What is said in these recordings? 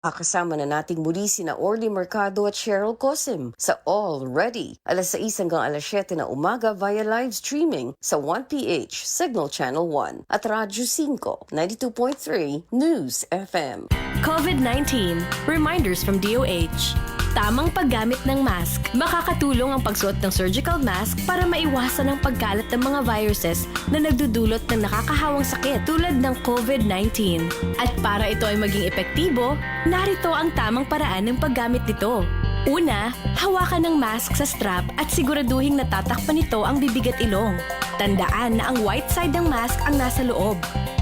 Kasama na nating muli sina Orly Mercado at Cheryl Cosim sa All Ready. Alas 6 hanggang alas 7 na umaga via live streaming sa 1PH Signal Channel 1 at Radyo 5, 92.3 News FM. COVID-19. Reminders from DOH. Tamang paggamit ng mask. Makakatulong ang pagsuot ng surgical mask para maiwasan ang pagkalat ng mga viruses na nagdudulot ng nakakahawang sakit tulad ng COVID-19. At para ito ay maging epektibo, narito ang tamang paraan ng paggamit nito. Una, hawakan ng mask sa strap at siguraduhing natatakpan nito ang bibig at ilong. Tandaan na ang white side ng mask ang nasa loob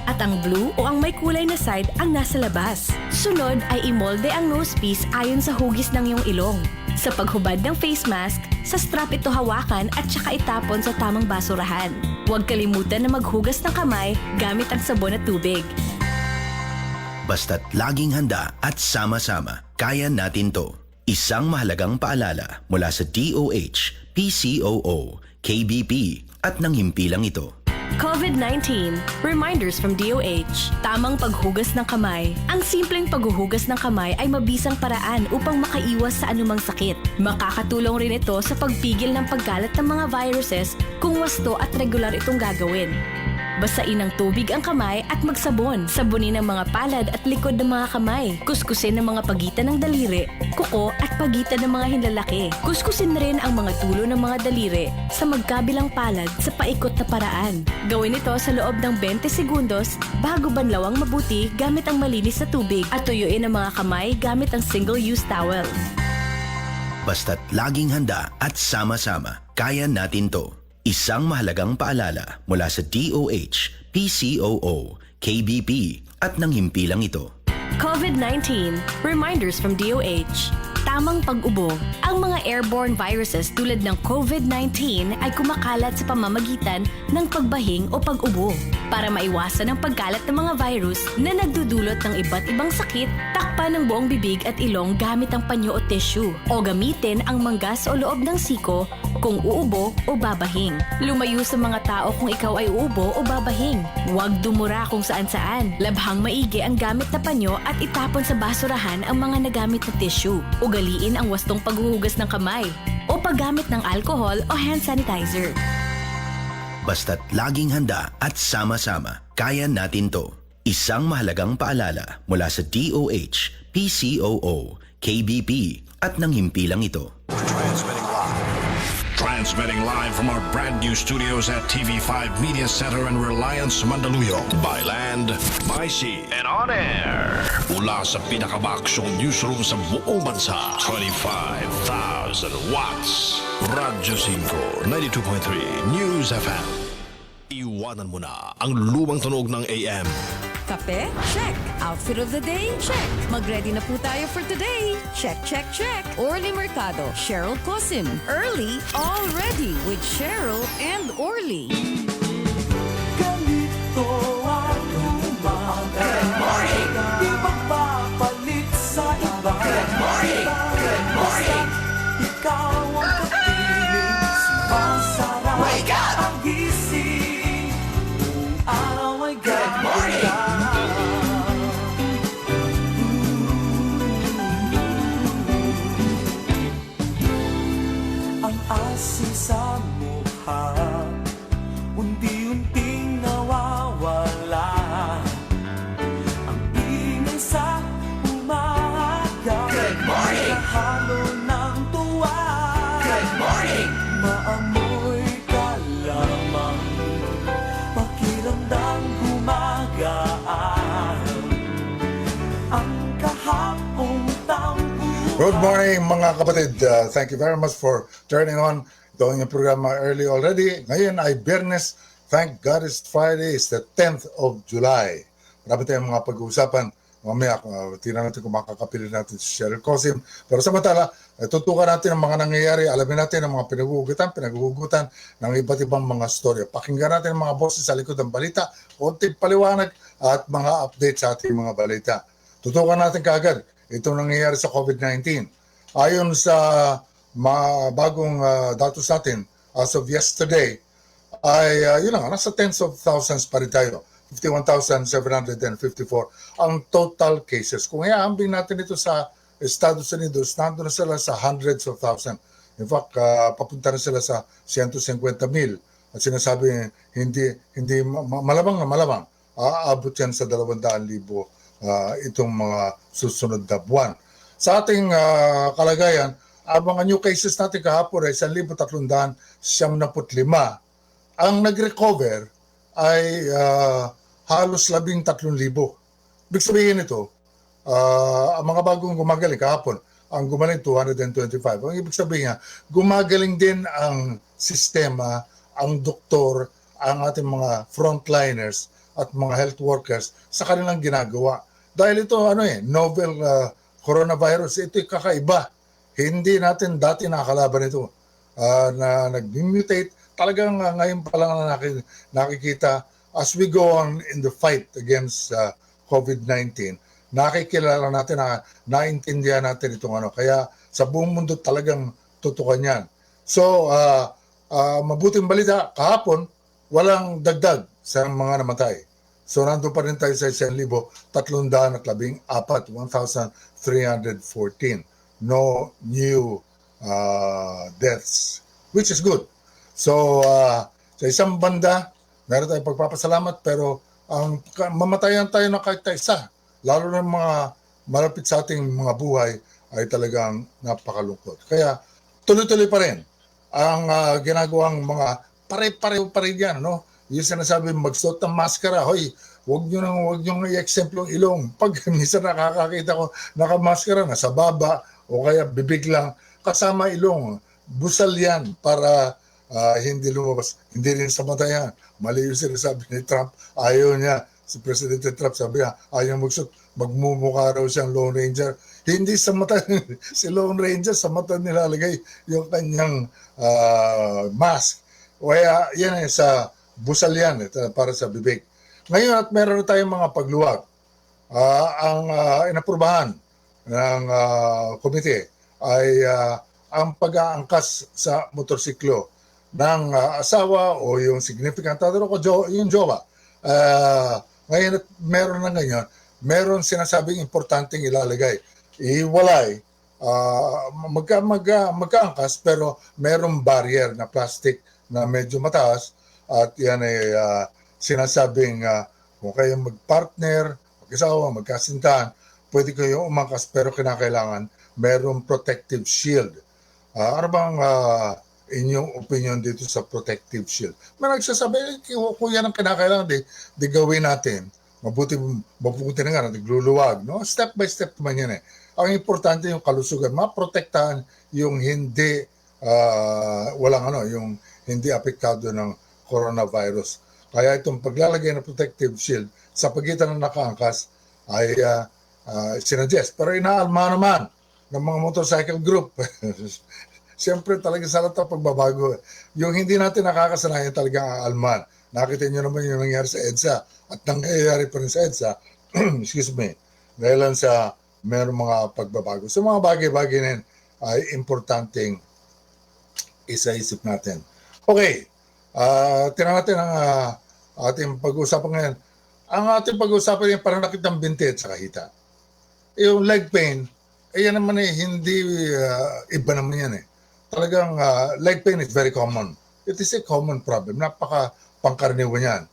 at ang blue o ang may kulay na side ang nasa labas. Sunod ay imolde ang nosepiece ayon sa hugis ng iyong ilong. Sa paghubad ng face mask, sa strap ito hawakan at saka itapon sa tamang basurahan. Huwag kalimutan na maghugas ng kamay gamit ang sabon at tubig. Basta't laging handa at sama-sama, kaya natin to. Isang mahalagang paalala mula sa DOH, PCOO, KBP at ng himpilang ito. COVID-19. Reminders from DOH. Tamang paghugas ng kamay. Ang simpleng paghuhugas ng kamay ay mabisang paraan upang makaiwas sa anumang sakit. Makakatulong rin ito sa pagpigil ng pagkalat ng mga viruses kung wasto at regular itong gagawin. Basain ng tubig ang kamay at magsabon. Sabunin ang mga palad at likod ng mga kamay. Kuskusin ang mga pagitan ng daliri, kuko at pagitan ng mga hinlalaki. Kuskusin rin ang mga tulo ng mga daliri sa magkabilang palad sa paikot na paraan. Gawin ito sa loob ng 20 segundos bago banlawang mabuti gamit ang malinis na tubig at tuyuin ang mga kamay gamit ang single-use towel. Basta't laging handa at sama-sama, kaya natin to. Isang mahalagang paalala mula sa DOH, PCOO, KBP at ng himpilang ito. COVID-19. Reminders from DOH. Tamang pag-ubo. Ang mga airborne viruses tulad ng COVID-19 ay kumakalat sa pamamagitan ng pagbahing o pag-ubo. Para maiwasan ang pagkalat ng mga virus na nagdudulot ng iba't ibang sakit, takpan ng buong bibig at ilong gamit ang panyo o tissue o gamitin ang manggas o loob ng siko kung uubo o babahing. Lumayo sa mga tao kung ikaw ay uubo o babahing. Huwag dumura kung saan-saan. Labhang maigi ang gamit na panyo at itapon sa basurahan ang mga nagamit na tissue. Ugaliin ang wastong paghuhugas ng kamay o paggamit ng alcohol o hand sanitizer. Basta't laging handa at sama-sama, kaya natin to. Isang mahalagang paalala mula sa DOH, PCOO, KBP at ng himpilang ito. Transmitting live from our brand new studios at TV5 Media Center and Reliance Mandaluyong. By land, by sea, and on air. Mula sa pinakabaksyong newsroom sa buong bansa. 25,000 watts. Radyo 5, 92.3 News FM. Iwanan mo na ang lumang tunog ng AM. Kape? Check. Outfit of the day? Check. Mag-ready na po tayo for today. Check, check, check. Orly Mercado, Cheryl Cosim. Early, all ready with Cheryl and Orly. Ganito ang umaga. Good morning. Di magpapalit sa iba. Good morning. Good morning. Ikaw ang kapiling sumasarap. Wake up! Ang gising. Kung araw ay good morning. Ang asin sa mukha, unti-unting nawawala. Ang ingay sa umaga, good morning. Halo ng tuwa, good morning. Maamoy ka lamang, pakiramdam gumagaan. Ang kahapong tambuhan. Good morning mga kapatid. Thank you very much for turning on ito ang programa early already. Ngayon ay Biyernes. Thank God it's Friday. It's the 10th of July. Marami tayong mga pag-uusapan. Mamaya, tingnan natin kung makakapilit natin si Cheryl Cosim. Pero samantala, tutukan natin ang mga nangyayari. Alamin natin ang mga pinaghugutan ng iba't ibang mga storya. Pakinggan natin ang mga boses sa likod ng balita, konting paliwanag at mga update sa ating mga balita. Tutukan natin kaagad itong nangyayari sa COVID-19. Ayon sa bagong datos natin, as of yesterday, ay yun lang, nasa tens of thousands pa rin tayo. 51,754 ang total cases. Kung iaambing natin ito sa Estados Unidos, nandun na sila sa hundreds of thousands. In fact, papunta na sila sa 150,000 at sinasabi hindi malamang na malamang aabot yan sa 200,000 itong mga susunod na buwan. Sa ating kalagayan, ang mga new cases natin kahapon ay 1,375. Ang nag-recover ay halos 13,000. Ibig sabihin ito, ang mga bagong gumagaling kahapon, ang gumaling 225. Ang ibig sabihin nga, gumagaling din ang sistema, ang doktor, ang ating mga frontliners at mga health workers sa kanilang ginagawa. Dahil ito novel coronavirus, ito'y kakaiba. Hindi natin dati nakakalaban ito na nag-mutate. Talagang ngayon pa lang nakikita as we go on in the fight against COVID-19, nakikilala natin, naintindihan natin itong Kaya sa buong mundo talagang tutukan yan. So, mabuting balita, kahapon, walang dagdag sa mga namatay. So, nandun pa rin tayo sa 1,314. No new deaths, which is good. So, sa isang banda, meron tayong pagpapasalamat, pero ang mamatayan tayo ng kahit isa, lalo na mga malapit sa ating mga buhay, ay talagang napakalungkot. Kaya, tuloy-tuloy pa rin ang ginagawang mga pare-pareho pa rin yan, no? Yung sinasabi, magsuot ng maskara, hoy, huwag nyo i-exemplo ang ilong. Pag minsan nakakakita ko, nakamaskara, nasa baba, o kaya bibig lang, kasama ilong. Busal yan para hindi lumabas. Hindi rin sa mata yan. Mali yung sinasabi ni Trump, ayaw niya. Si Presidente Trump sabi niya, ayaw magsuot, magmumukha raw siyang Lone Ranger. Hindi sa mata, si Lone Ranger, sa mata nilalagay yung kanyang mask. Kaya yan sa busal yan, para sa bibig. Ngayon at meron na tayong mga pagluwag. Ang inaprubahan ng komite ay ang pag-aangkas sa motorsiklo ng asawa o yung significant other o yung jowa. Ngayon at meron na ganyan, meron sinasabing importanteng ilalagay. Iwalay, magkaangkas pero merong barrier na plastic na medyo mataas at yan ay sinasabing kung kayo magpartner, mag-asawa, magkasintahan, pwede kayo umangkas pero kinakailangan merong protective shield. Ano bang inyong opinion dito sa protective shield? May nagsasabi, kung yan ang kinakailangan, di gawin natin. Mabuti na nga, nagluluwag. No? Step by step naman yan eh. Ang importante yung kalusugan, maprotektahan yung hindi, yung hindi apektado ng coronavirus. Kaya itong paglalagay ng protective shield sa pagitan ng nakaangkas ay sinuggest. Pero inaalma naman ng mga motorcycle group. Siyempre talaga sa lahat ng pagbabago. Yung hindi natin nakakasanayan talagang aalman. Nakita nyo naman yung nangyari sa EDSA at nangyayari pa rin sa EDSA, excuse me, dahil sa mayroong mga pagbabago. So mga bagay-bagay na yun ay importanteng isa-isip natin. Okay, tingnan natin ang ating pag-uusapan ngayon. Ang ating pag-uusapan yung pananakit ng binti at sa kahita. Yung leg pain, yan naman hindi iba naman yan eh. Talagang leg pain is very common. It is a common problem. Napaka pangkaraniwan yan.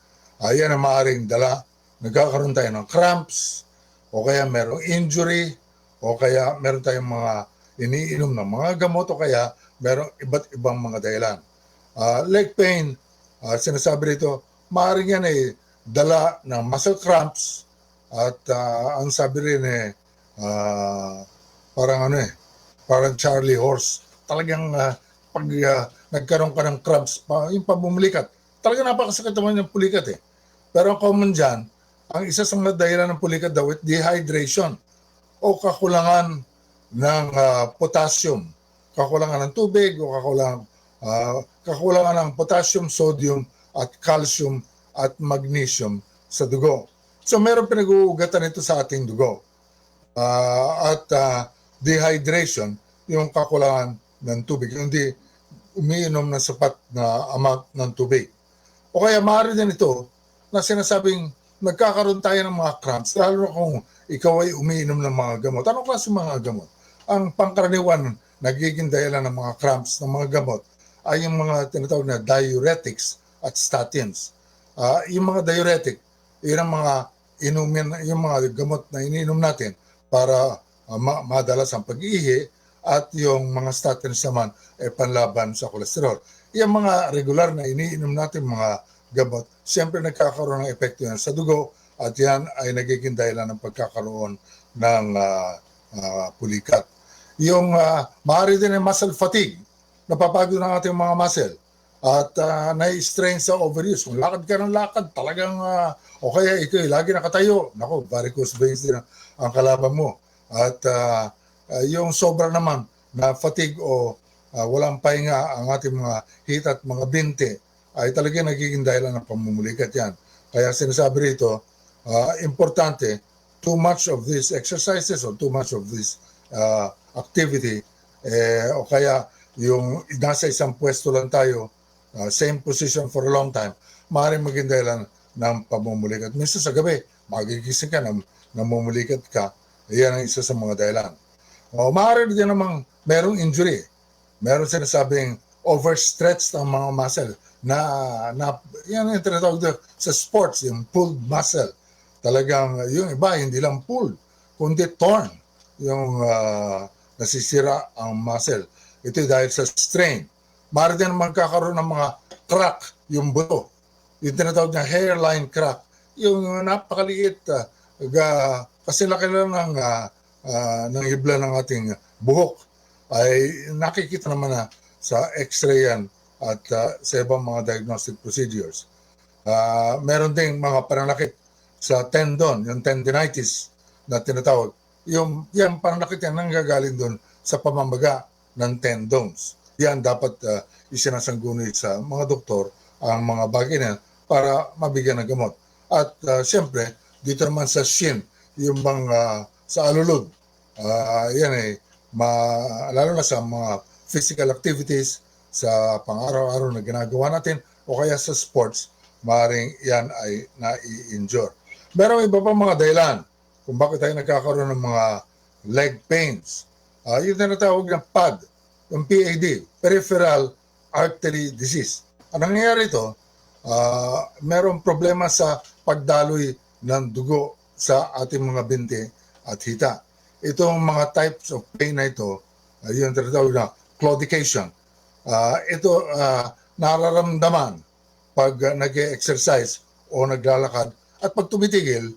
Yan ang maaaring dala. Nagkakaroon tayo ng cramps, o kaya merong injury, o kaya meron tayong mga iniinom ng mga gamot, o kaya merong iba't ibang mga dahilan. Leg pain, sinasabi rito, maaaring yan ay dala ng muscle cramps, at ang sabi rin parang Charlie horse. Talagang pag nagkaroon ka ng cramps, yung pamumulikat, talagang napakasakit naman yung pulikat eh. Pero ang common dyan, ang isa sa mga dahilan ng pulikat daw ay dehydration o kakulangan ng potassium. Kakulangan ng tubig o kakulangan ng potassium, sodium at calcium at magnesium sa dugo. So meron pinag-uugatan ito sa ating dugo. Dehydration, yung kakulangan ng tubig, hindi umiinom ng sapat na amount ng tubig. O kaya maaari din ito na sinasabing nagkakaroon tayo ng mga cramps, lalo kung ikaw ay umiinom ng mga gamot. Anong klase mga gamot? Ang pangkaraniwan nagiging dahilan ng mga cramps ng mga gamot ay yung mga tinatawag na diuretics at statins. Yung mga diuretic, yun ang mga yung mga gamot na iniinom natin para madalas ang pag-ihi, at yung mga statins naman ay panlaban sa kolesterol. Yung mga regular na iniinom natin mga gamot, siyempre nagkakaroon ng epekto yan sa dugo, at yan ay nagiging dahilan ng pagkakaroon ng pulikat. Yung maaari din ang muscle fatigue, napapagod ng ating mga muscle, at nai-strain sa overuse. Kung lakad ka ng lakad, talagang, o kaya ikaw lagi nakatayo, naku, varicose veins din ang kalaban mo. At yung sobra naman na fatigue o walang pahinga ang ating mga hita at mga binti, ay talagang nagiging dahilan ng pamumulikat yan. Kaya sinasabi rito, importante, too much of these exercises or too much of this activity, o kaya yung nasa isang pwesto lang tayo, same position for a long time, maaaring maging dahilan ng pamumulikat. Minsan sa gabi, magigising ka, namumulikat ka, yan ang isa sa mga dahilan. Maaari din namang merong injury. Meron sinasabing overstretched ang mga muscle na yan yung tinatawag sa sports, yung pulled muscle. Talagang yung iba, hindi lang pulled, kundi torn. Yung nasisira ang muscle. Ito dahil sa strain. Maaari din magkakaroon ng mga crack, yung buto. Yung tinatawag na hairline crack. Yung napakaliit, kasi laki lang ng hibla ng ating buhok, ay nakikita naman na sa x-ray yan at sa ibang mga diagnostic procedures. Meron ding mga pananakit sa tendon, yung tendinitis na tinatawag. Yan pananakit yan nanggagaling doon sa pamamaga ng tendons. Yan dapat isinasangguni sa mga doktor ang mga bagay na para mabigyan ng gamot. At siyempre, dito naman sa shin, yung sa alulod, yan lalo na sa mga physical activities, sa pang-araw-araw na ginagawa natin, o kaya sa sports, maaaring yan ay nai-injure. Meron iba pa mga dahilan kung bakit tayo nagkakaroon ng mga leg pains. Yung tinatawag ng PAD, yung PAD, Peripheral Artery Disease. Ang nangyayari ito, merong problema sa pagdaloy ng dugo sa ating mga binti at hita. Itong mga types of pain na ito, yung tinatawag na claudication, ito nararamdaman pag nag-exercise o naglalakad, at pag tumitigil,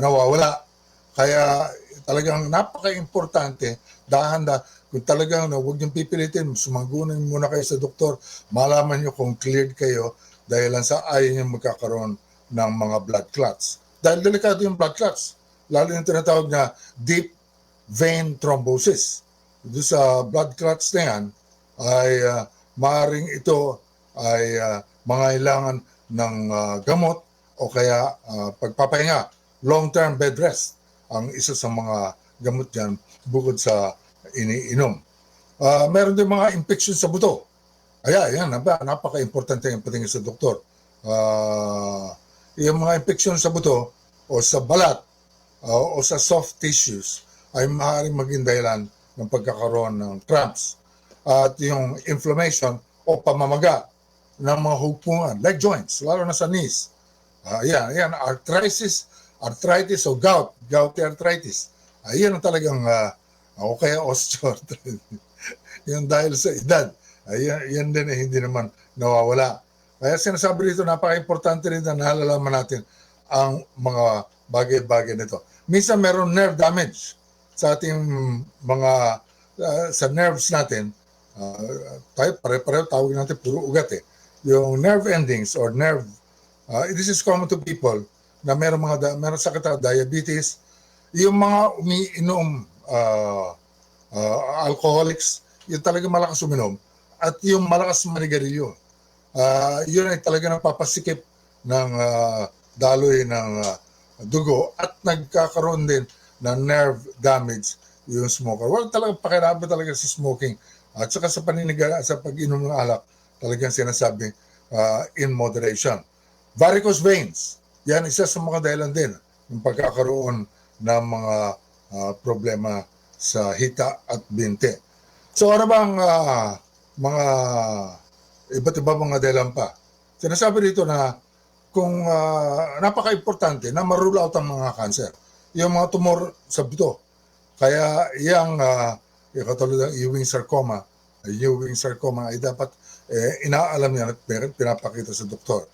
nawawala. Kaya talagang napaka-importante, kung talagang huwag niyong pipilitin, sumagunin muna kayo sa doktor, malaman niyo kung cleared kayo dahil lang sa ayaw niyo magkakaroon ng mga blood clots. Dahil delikado yung blood clots, lalo yung tinatawag na deep vein thrombosis. Doon sa blood clots na yan, ay maaaring ito ay mangailangan ng gamot o kaya pagpapahinga, long-term bed rest, ang isa sa mga gamot yan bukod sa iniinom. Meron din mga infection sa buto. Yan, napaka-importante yung patingin sa doktor. Yung mga infection sa buto o sa balat o sa soft tissues ay maaaring maging dahilan ng pagkakaroon ng cramps. At yung inflammation o pamamaga ng mga hugpungan, leg joints, lalo na sa knees. Yan, arthritis o gouty arthritis. Yan ang talagang, o kaya osteoarthritis. Yung dahil sa edad, yan din hindi naman nawawala. Kaya sinasabi rito, napaka-importante rin na nalalaman natin ang mga bagay-bagay nito. Minsan meron nerve damage sa ating mga, sa nerves natin. Tayo pare-pareho tawag natin puro ugat Yung nerve endings or nerve, this is common to people na meron sakit na diabetes, yung mga umiinom alcoholics, yung talaga malakas uminom, at yung malakas manigarilyo. Yun ay talaga napapasikip ng daloy ng dugo at nagkakaroon din ng nerve damage yung smoker. Well, talaga pakiraban talaga sa smoking at saka sa sa pag-inom ng alak, talagang sinasabi in moderation. Varicose veins. Yan isa sa mga dahilan din ng pagkakaroon ng mga problema sa hita at binte. So ano bang mga iba't iba mga dahilan pa? Sinasabi dito na kung napaka-importante na ma-rule out ang mga cancer, yung mga tumor sa buto. Kaya yung katulad ng Ewing sarcoma ay dapat inaalam yan at pinapakita sa doktor.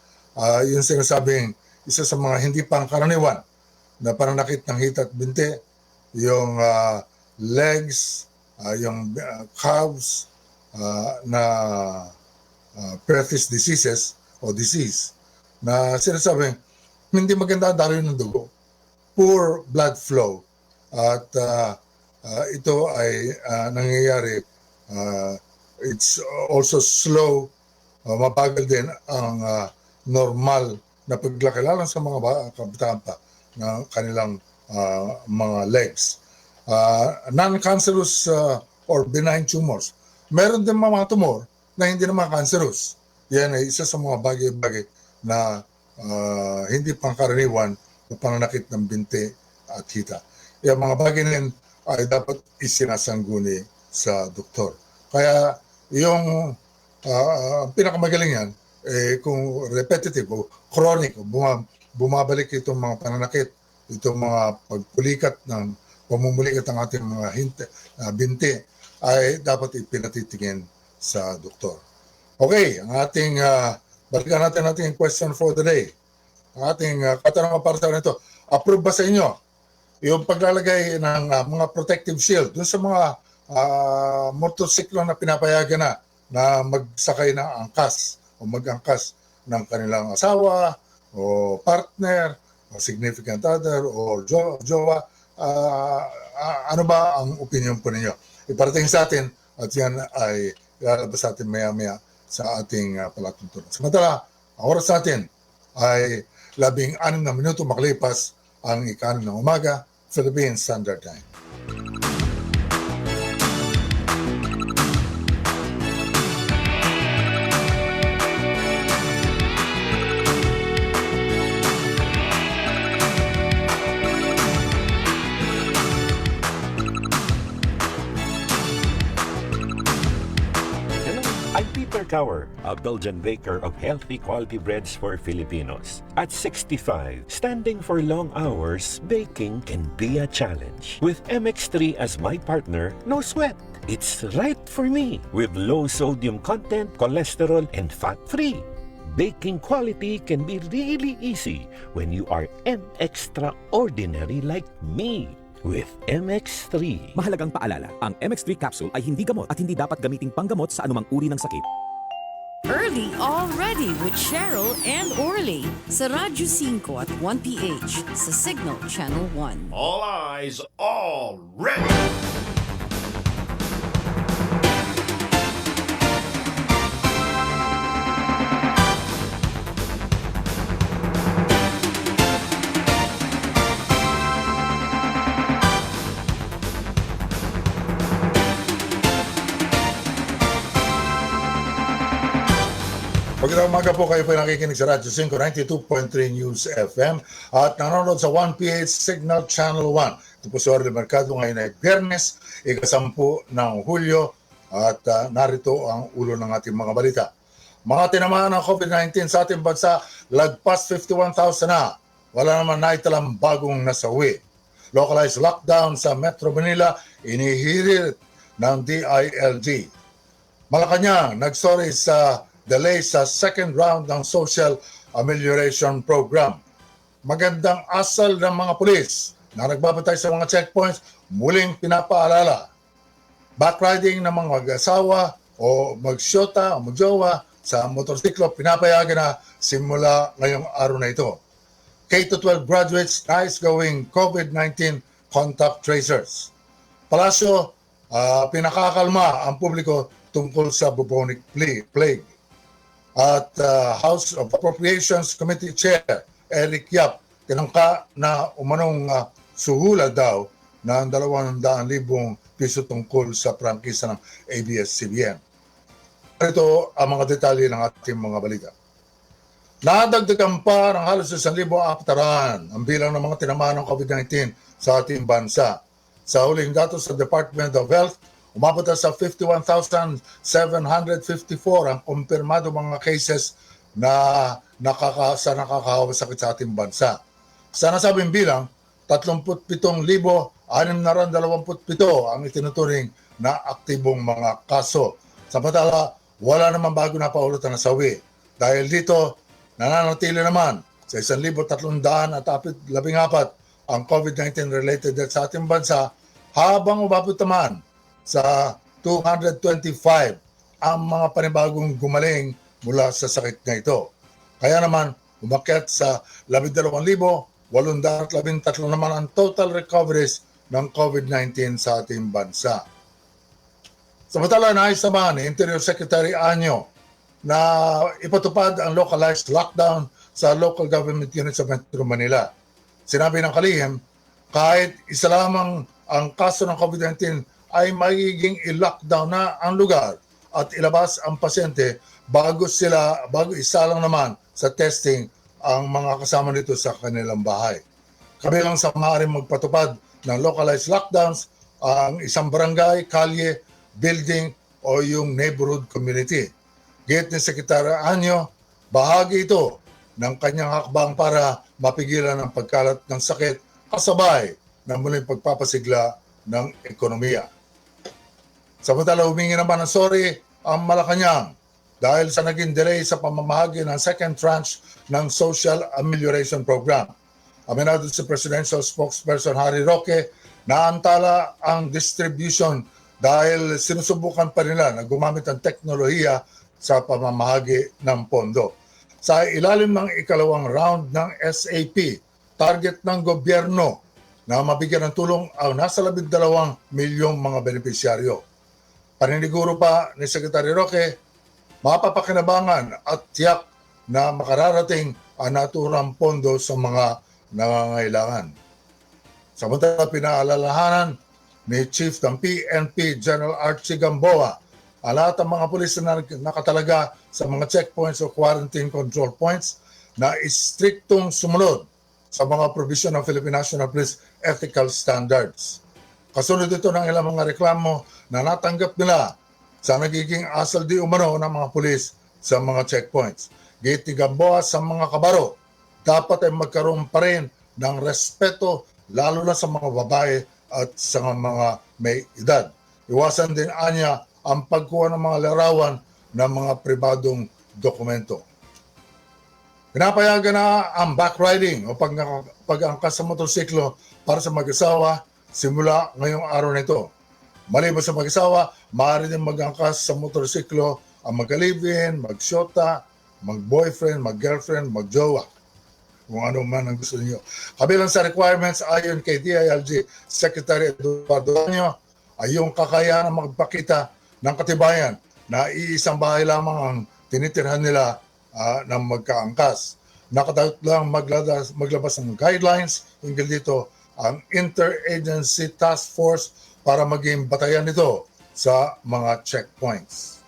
Yung sinasabing isa sa mga hindi pangkaraniwan na pananakit ng hita at binte, yung legs, yung calves na Perthes diseases o disease na sinasabing hindi maganda ang daloy ng dugo, poor blood flow, at ito ay nangyayari, it's also slow, mabagal din ang normal na pagkakilala sa mga kabataan pa ng kanilang mga legs. Non-cancerous or benign tumors. Meron din mga tumor na hindi naman cancerous. Yan ay isa sa mga bagay-bagay na hindi pangkaraniwan na pananakit ng binti at hita. Yung mga bagay na yun ay dapat isinasangguni sa doktor. Kaya yung pinakamagaling yan, kung repetitive o chronic o bumabalik itong mga pananakit, itong mga pagpulikat ng pamumulikat ng ating mga binti, ay dapat ipinatitingin sa doktor. Okay, ang ating balikan natin ating question for the day. Ang ating katanungan para sa ito, approve ba sa inyo yung paglalagay ng mga protective shield dun sa mga motorsiklo na pinapayagan na magsakay ng angkas o mag-angkas ng kanilang asawa o partner o significant other o jowa? Ano ba ang opinion po ninyo? Iparating sa atin at yan ay ilalabas sa atin maya-maya sa ating palatuntunan. Samantala, ang oras natin ay 16 na minuto makalipas ang 6 ng umaga, Philippine Standard Time. I'm Peter Cower, a Belgian baker of healthy quality breads for Filipinos. At 65, standing for long hours, baking can be a challenge. With MX3 as my partner, no sweat. It's right for me with low sodium content, cholesterol, and fat-free. Baking quality can be really easy when you are extraordinary like me. With MX3. Mahalagang paalala, ang MX3 capsule ay hindi gamot at hindi dapat gamiting panggamot sa anumang uri ng sakit. Early Already with Cheryl and Orly sa Radyo 5 at 1PH sa Signal Channel 1. All eyes, all ready. Magandang umaga po, kayo po nakikinig sa Radyo 5, 92.3 News FM at nanonood sa 1PH Signal Channel 1. Ito po si Orly Mercado, ngayon ay Biyernes, 10 ng Hulyo at narito ang ulo ng ating mga balita. Mga tinamaan ng COVID-19 sa ating bansa, lagpas 51,000 na. Wala naman naitalang bagong nasawi. Localized lockdown sa Metro Manila, inihirit ng DILG. Malacanang, nagsorry sa delay sa second round ng Social Amelioration Program. Magandang asal ng mga pulis na nagbabantay sa mga checkpoints, muling pinapaalala. Backriding ng mga mag-asawa o magsyota o magjowa sa motorsiklo, pinapayagan na simula ngayong araw na ito. K-12 graduates, nice going COVID-19 contact tracers. Palasyo, pinakakalma ang publiko tungkol sa bubonic plague. At House of Appropriations Committee Chair Eric Yap, tinangka na umanong suhula daw ng 200,000 piso tungkol sa prangkisa ng ABS-CBN. Ito ang mga detalye ng ating mga balita. Nadagdagan pa ng halos 1,000 aptaran ang bilang ng mga tinamaan ng COVID-19 sa ating bansa. Sa huling datos sa Department of Health, umabot na sa 51,754 ang kumpirmado mga cases na nakakahawasakit sa ating bansa. Sa nasabing bilang, 37,627 ang itinuturing na aktibong mga kaso. Samantala, wala naman bago na paulutan na sawi. Dahil dito, nananatili naman sa 1,314 ang COVID-19 related deaths sa ating bansa, habang umabot naman sa 225 ang mga panibagong gumaling mula sa sakit na ito. Kaya naman, umakyat sa 12,813 naman ang total recoveries ng COVID-19 sa ating bansa. Samantala, nais naman ni Interior Secretary Anyo na ipatupad ang localized lockdown sa local government units sa Metro Manila. Sinabi ng kalihim, kahit isa lamang ang kaso ng COVID-19 ay magiging i-lockdown na ang lugar at ilabas ang pasyente bago isa lang naman sa testing ang mga kasama nito sa kanilang bahay. Kabilang sa maaaring magpatupad ng localized lockdowns ang isang barangay, kalye, building o yung neighborhood community. Gayet ni Secretary Anyo, bahagi ito ng kanyang hakbang para mapigilan ang pagkalat ng sakit kasabay ng muling pagpapasigla ng ekonomiya. Samantala, humingi naman ng sorry ang Malacanang dahil sa naging delay sa pamamahagi ng second tranche ng Social Amelioration Program. Aminado si Presidential Spokesperson Harry Roque na antala ang distribution dahil sinusubukan pa nila na gumamit ng teknolohiya sa pamamahagi ng pondo. Sa ilalim ng ikalawang round ng SAP, target ng gobyerno na mabigyan ng tulong ang nasa 12 milyong mga benepisyaryo. Paniniguro pa ni Secretary Roque, mapapakinabangan at tiyak na makararating ang naturang pondo sa mga nangangailangan. Samantala, pinaalalahanan ni Chief ng PNP General Archie Gamboa ang lahat ng mga pulis na nakatalaga sa mga checkpoints o quarantine control points na istriktong sumunod sa mga provision ng Philippine National Police Ethical Standards. Kasunod ito ng ilang mga reklamo na natanggap nila sa nagiging asal di umano ng mga pulis sa mga checkpoints. Gayet ni Gamboa sa mga kabaro, dapat ay magkaroon pa rin ng respeto lalo na sa mga babae at sa mga may edad. Iwasan din anya ang pagkuha ng mga larawan ng mga pribadong dokumento. Pinapayagan na ang backriding o pag-angkas sa motorsiklo para sa mag-asawa simula ngayong araw nito. Maliban sa mag-asawa, maaari din mag-angkas sa motorsiklo ang mag-alibin, mag-shota, mag-boyfriend, mag-girlfriend, mag-jowa. Kung ano man ang gusto niyo. Kabilang sa requirements ayon kay DILG Secretary Eduardo Anyo ay yung kakayahan na magpakita ng katibayan na iisang bahay lamang ang tinitirhan nila ng magkaangkas. Nakatakot lang maglabas ng guidelines hinggil dito ang Interagency Task Force para maging batayan nito sa mga checkpoints.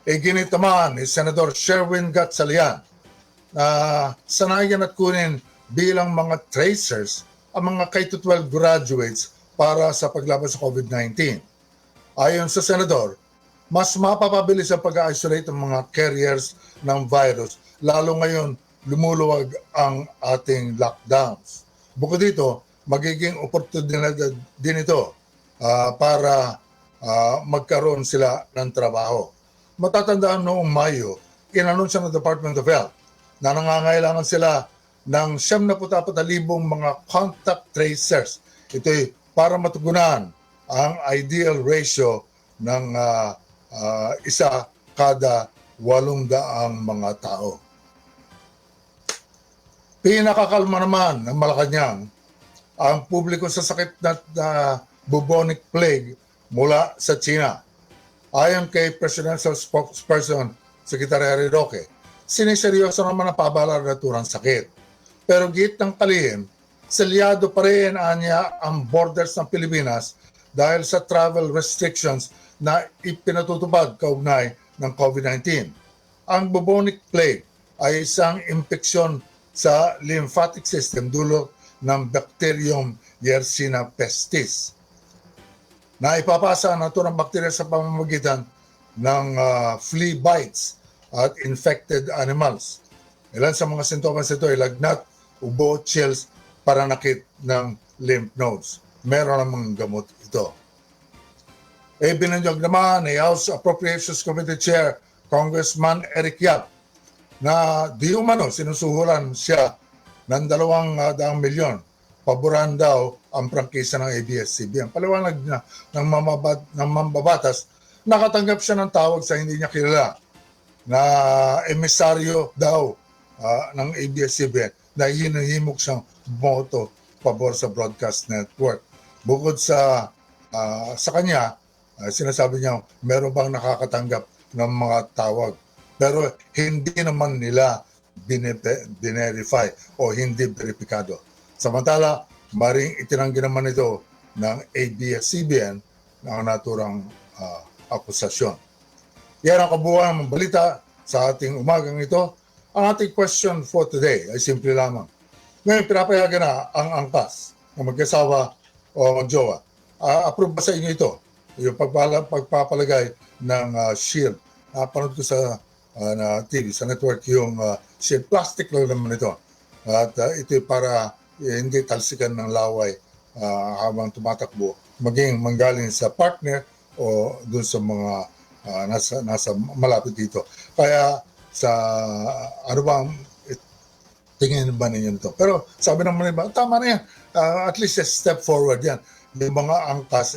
Iginit naman ni Senador Sherwin Gatchalian na sanayan at kunin bilang mga tracers ang mga K-12 graduates para sa paglaban sa COVID-19. Ayon sa Senador, mas mapapabilis ang pag-isolate ng mga carriers ng virus, lalo ngayon lumuluwag ang ating lockdowns. Bukod dito, magiging oportunidad din ito para magkaroon sila ng trabaho. Matatandaan noong Mayo, inanunsya ng Department of Health na nangangailangan sila ng 74,000 mga contact tracers. Ito'y para matugunan ang ideal ratio ng isa kada 800 mga tao. Pinakakalma naman ng Malacanang ang publiko sa sakit na bubonic plague mula sa China. Ayon kay Presidential Spokesperson Secretary Harry Roque, siniseryoso naman ang pabalaraturang sakit. Pero git ng kalihim, selyado pa rin anya ang borders ng Pilipinas dahil sa travel restrictions na ipinatutupad kaugnay ng COVID-19. Ang bubonic plague ay isang impeksyon sa lymphatic system dulot ng Bacterium Yersinia pestis na ipapasa ang naturang bakterya sa pamamagitan ng flea bites at infected animals. Ilan sa mga sintomas ito ay lagnat, ubo, chills, paranakit ng lymph nodes. Meron namang gamot ito. Binanyog naman ni House Appropriations Committee Chair Congressman Eric Yap na di umano sinusuhulan siya ng 200 milyon. Paboran daw ang prangkisa ng ABS-CBN. Paliwanag na ng mambabatas, nakatanggap siya ng tawag sa hindi niya kilala na emisaryo daw ng ABS-CBN na hinahimok siyang boto pabor sa broadcast network. Bukod sa kanya, sinasabi niya meron bang nakakatanggap ng mga tawag. Pero hindi naman nila binerify o hindi beripikado. Samantala, maring itinanggi naman ito ng ABS-CBN ang naturang akusasyon. Yan ang kabuuan ng balita sa ating umagang ito. Ang ating question for today ay simple lamang. Ngayon, pinapayagan na ang angkas ng mag-asawa o mag-jowa. Approve ba sa inyo ito? Yung pagpapalagay ng shield. Napanood ko sa TV, sa network, yung shield. Plastic lang naman ito. At ito para hindi talsikan ng laway habang tumatakbo. Maging manggaling sa partner o dun sa mga nasa malapit dito. Kaya sa ano bang tingin ba ninyo nito? Pero sabi naman iba, tama na yan. At least a step forward yan. Yung mga angkas,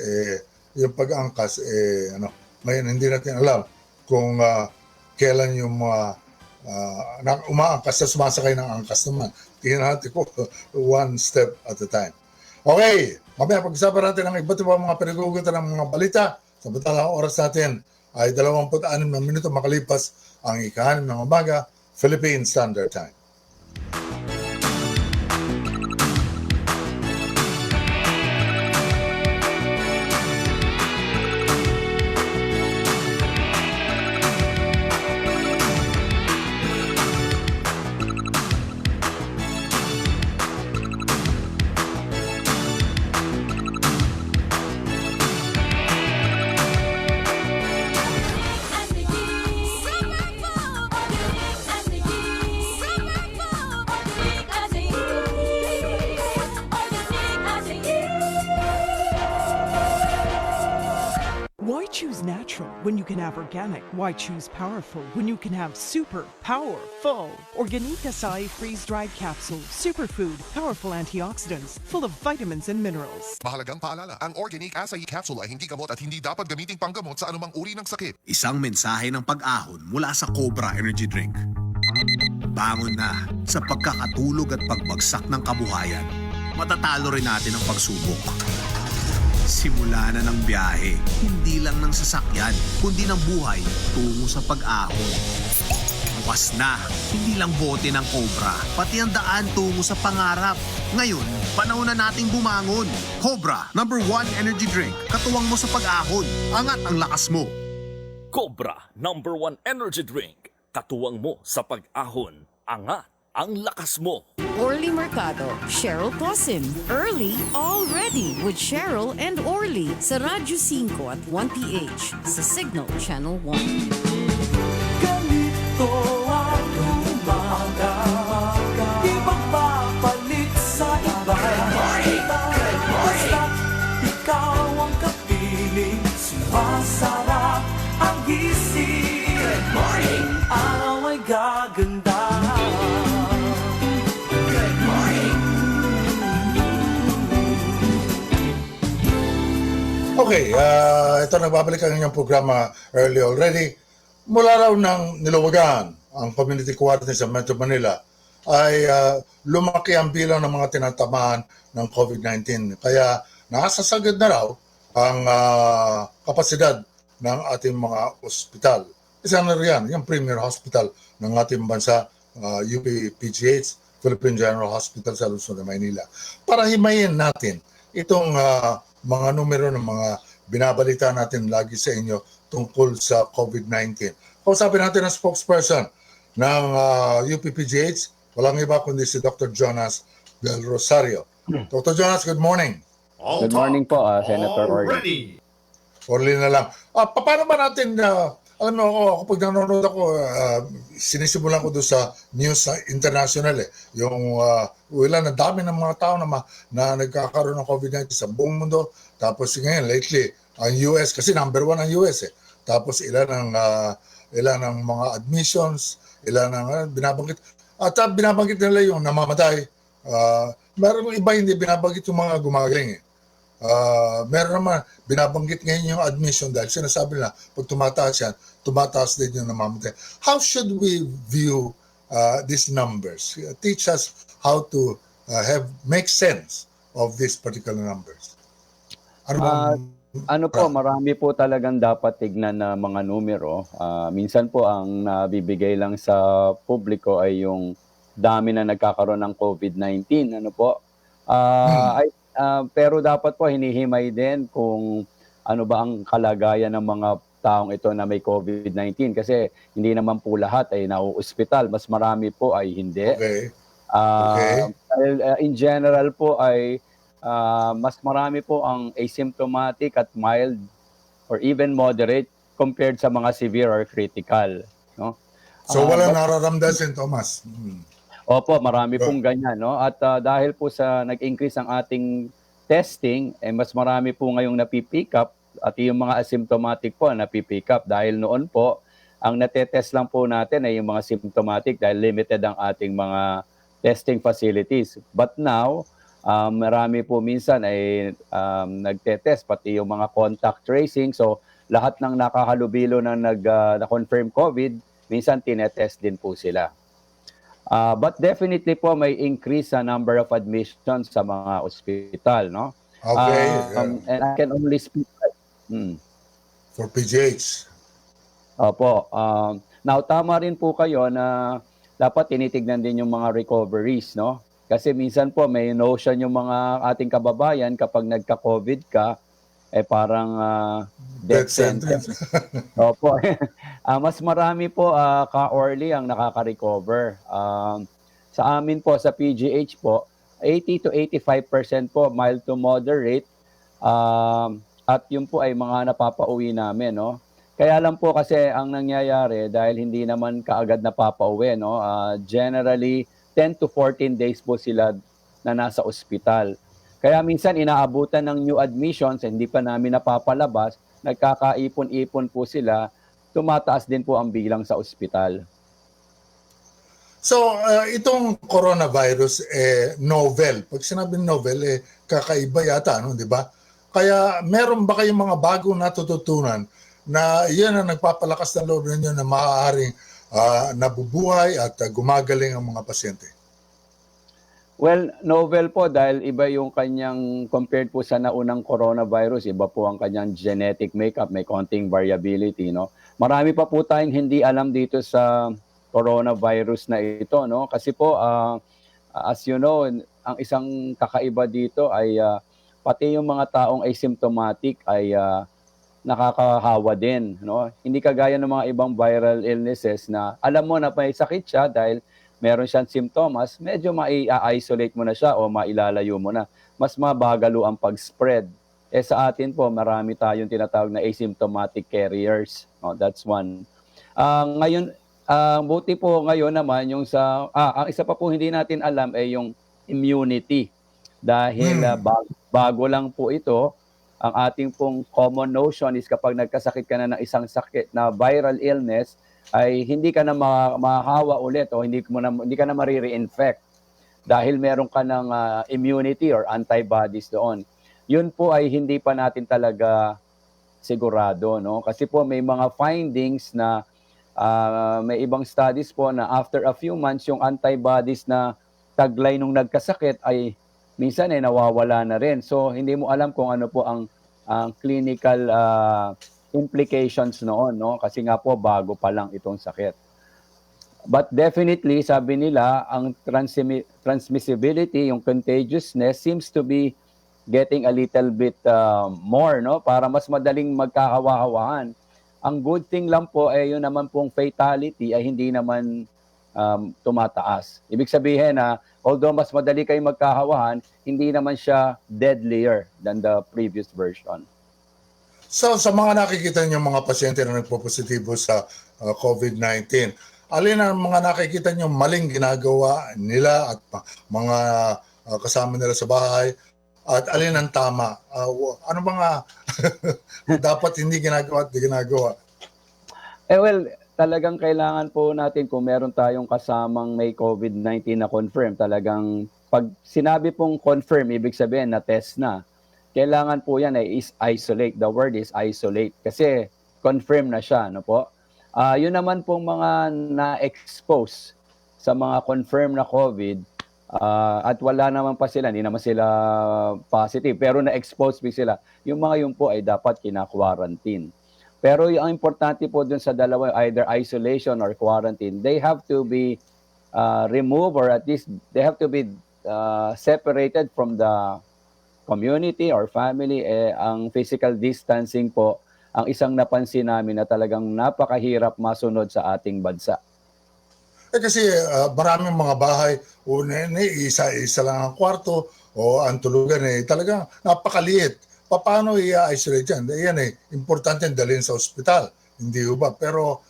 yung pag-angkas, ngayon hindi natin alam kung kailan yung mga umaangkas na sumasakay ng angkas naman. Tingnan natin ko one step at a time. Okay, mamaya pag-usapan natin ang iba't ibang mga pinag-uugutan ng mga balita. Samantala ang oras natin ay 26 na minuto makalipas ang ika-6 ng umaga, Philippine Standard Time. Why choose natural when you can have organic? Why choose powerful when you can have super powerful? Organic Acai freeze-dried capsule, superfood, powerful antioxidants, full of vitamins and minerals. Mahalagang paalala, ang Organic Acai Capsule ay hindi gamot at hindi dapat gamiting panggamot sa anumang uri ng sakit. Isang mensahe ng pag-ahon mula sa Cobra Energy Drink. Bangon na sa pagkakatulog at pagbagsak ng kabuhayan. Matatalo rin natin ang pagsubok. Simula na ng biyahe, hindi lang ng sasakyan, kundi ng buhay tungo sa pag-ahon. Bukas na, hindi lang bote ng Cobra, pati ang daan tungo sa pangarap. Ngayon, panahon na nating bumangon. Cobra, #1 energy drink, katuwang mo sa pag-ahon. Angat ang lakas mo. Cobra, #1 energy drink, katuwang mo sa pag-ahon. Angat ang lakas mo. Orly Mercado, Cheryl Cosim. Early, all ready with Cheryl and Orly sa Radyo 5 at 1PH sa Signal Channel 1. Ganito ang umaga, di magpapalit sa iba. Basta't ikaw ang kapiling, sumasarap ang gising. Araw ay gaganda. Okay, ito nagbabalik ang inyong programa Early Already. Mula raw ng niluwagan ang community quarantine sa Metro Manila ay lumaki ang bilang ng mga tinatamaan ng COVID-19. Kaya nakasasagad na raw ang kapasidad ng ating mga ospital. Isa na riyan, yung premier hospital ng ating bansa, UP-PGH, Philippine General Hospital sa Luzon, Maynila. Para himayin natin itong mga numero ng mga binabalita natin lagi sa inyo tungkol sa COVID-19. Kausapin natin ang spokesperson ng UPPGH. Walang iba kundi si Dr. Jonas Del Rosario. Dr. Jonas, good morning. Good morning po, Senator Orly. Orly na lang. Paano ba natin, alam mo ako, kapag nanonood ako, sinisimulan ko doon sa news international yung ang dami ng mga tao na nagkakaroon ng COVID-19 sa buong mundo. Tapos ngayon, lately, ang US, kasi number 1 ang US Tapos ilan ang mga admissions, ilan ang binabanggit. At binabanggit nila yung namamatay. Meron iba hindi binabanggit yung mga gumagaling meron naman, binabanggit ngayon yung admission dahil sinasabi nila, pag tumataas yan, tumataas din yung namamatay. How should we view these numbers? Teach us how to make sense of these particular numbers. Marami po talagang dapat tignan na mga numero. Minsan po ang nabibigay lang sa publiko ay yung dami na nagkakaroon ng COVID-19. Pero dapat po hinihimay din kung ano ba ang kalagayan ng mga taong ito na may COVID-19 kasi hindi naman po lahat ay nauospital. Mas marami po ay hindi. In general po ay mas marami po ang asymptomatic at mild or even moderate compared sa mga severe or critical. No? So walang nararamdaman, Thomas. Opo, marami pong ganyan. No? At dahil po sa nag-increase ang ating testing, mas marami po ngayong napipick up at yung mga asymptomatic po napipick up. Dahil noon po, ang natetest lang po natin ay yung mga symptomatic dahil limited ang ating mga testing facilities. But now, marami po minsan ay nagtetest, pati yung mga contact tracing. So, lahat ng nakahalubilo na na-confirm COVID, minsan tinetest din po sila. But definitely po may increase sa number of admissions sa mga ospital, no? Okay. And I can only speak for PGH. Opo. Now, tama rin po kayo na dapat tinitignan din yung mga recoveries, no? Kasi minsan po may notion yung mga ating kababayan kapag nagka-COVID ka, parang death sentence. Opo. Mas marami po ka-Orly ang nakaka-recover. Sa amin po, sa PGH po, 80 to 85% po mild to moderate. At yun po ay mga napapauwi namin, no? Kaya lang po kasi ang nangyayari dahil hindi naman kaagad napapauwi, no? Generally, 10 to 14 days po sila na nasa ospital. Kaya minsan inaabutan ng new admissions, hindi pa namin napapalabas, nagkakaipon-ipon po sila, tumataas din po ang bilang sa ospital. So, itong coronavirus, novel. Pag sinabing novel, kakaiba yata, di ba? Kaya meron ba kayong mga bagong natututunan na iyan ang nagpapalakas ng loob ninyo na maaaring nabubuhay at gumagaling ang mga pasyente? Well, novel po dahil iba yung kanyang, compared po sa naunang coronavirus, iba po ang kanyang genetic makeup, may konting variability, no? Marami pa po tayong hindi alam dito sa coronavirus na ito, no? Kasi po, as you know, ang isang kakaiba dito ay pati yung mga taong asymptomatic ay nakakahawa din, no? Hindi kagaya ng mga ibang viral illnesses na alam mo na may sakit siya dahil meron siyang symptoms, medyo mai-isolate mo na siya o mailalayo mo na. Mas mabagalo ang pag-spread. Sa atin po, marami tayong tinatawag na asymptomatic carriers. No, that's one. Ngayon, buti po ngayon naman yung ang isa pa po hindi natin alam ay yung immunity. Dahil bago lang po ito, ang ating pong common notion is kapag nagkasakit ka na ng isang sakit na viral illness, ay hindi ka na mahahawa ulit o hindi ka na marire-infect dahil meron ka ng immunity or antibodies doon. Yun po ay hindi pa natin talaga sigurado, no? Kasi po may mga findings na may ibang studies po na after a few months yung antibodies na taglay nung nagkasakit ay minsan ay nawawala na rin. So hindi mo alam kung ano po ang clinical implications noon, no? Kasi nga po bago pa lang itong sakit. But definitely, sabi nila, ang transmissibility, yung contagiousness seems to be getting a little bit more, no? Para mas madaling magkakawahawahan. Ang good thing lang po ay yun naman pong fatality ay hindi naman tumataas. Ibig sabihin na although mas madali kayo magkahawahan, hindi naman siya deadlier than the previous version. So sa mga nakikita niyo mga pasyente na nagpo-positibo sa COVID-19, alin ang mga nakikita niyo maling ginagawa nila at mga kasama nila sa bahay at alin ang tama? Ano mga dapat hindi ginagawa at di ginagawa? Well, talagang kailangan po natin kung meron tayong kasamang may COVID-19 na confirm, talagang pag sinabi pong confirm, ibig sabihin na test na, kailangan po yan ay isolate. The word is isolate kasi confirm na siya, no po? Yun naman pong mga na-expose sa mga confirm na COVID at wala naman pa sila, hindi naman sila positive, pero na-expose sila. Yung mga yun po ay dapat kina-quarantine. Pero ang importante po dun sa dalawa, either isolation or quarantine, they have to be removed or at least they have to be separated from the community or family. Ang physical distancing po, ang isang napansin namin na talagang napakahirap masunod sa ating bansa. Kasi maraming mga bahay, isa lang ang kwarto o ang tulugan talagang napakaliit. Paano i-isolate yan? Yan importante dalhin sa ospital. Hindi ba? Pero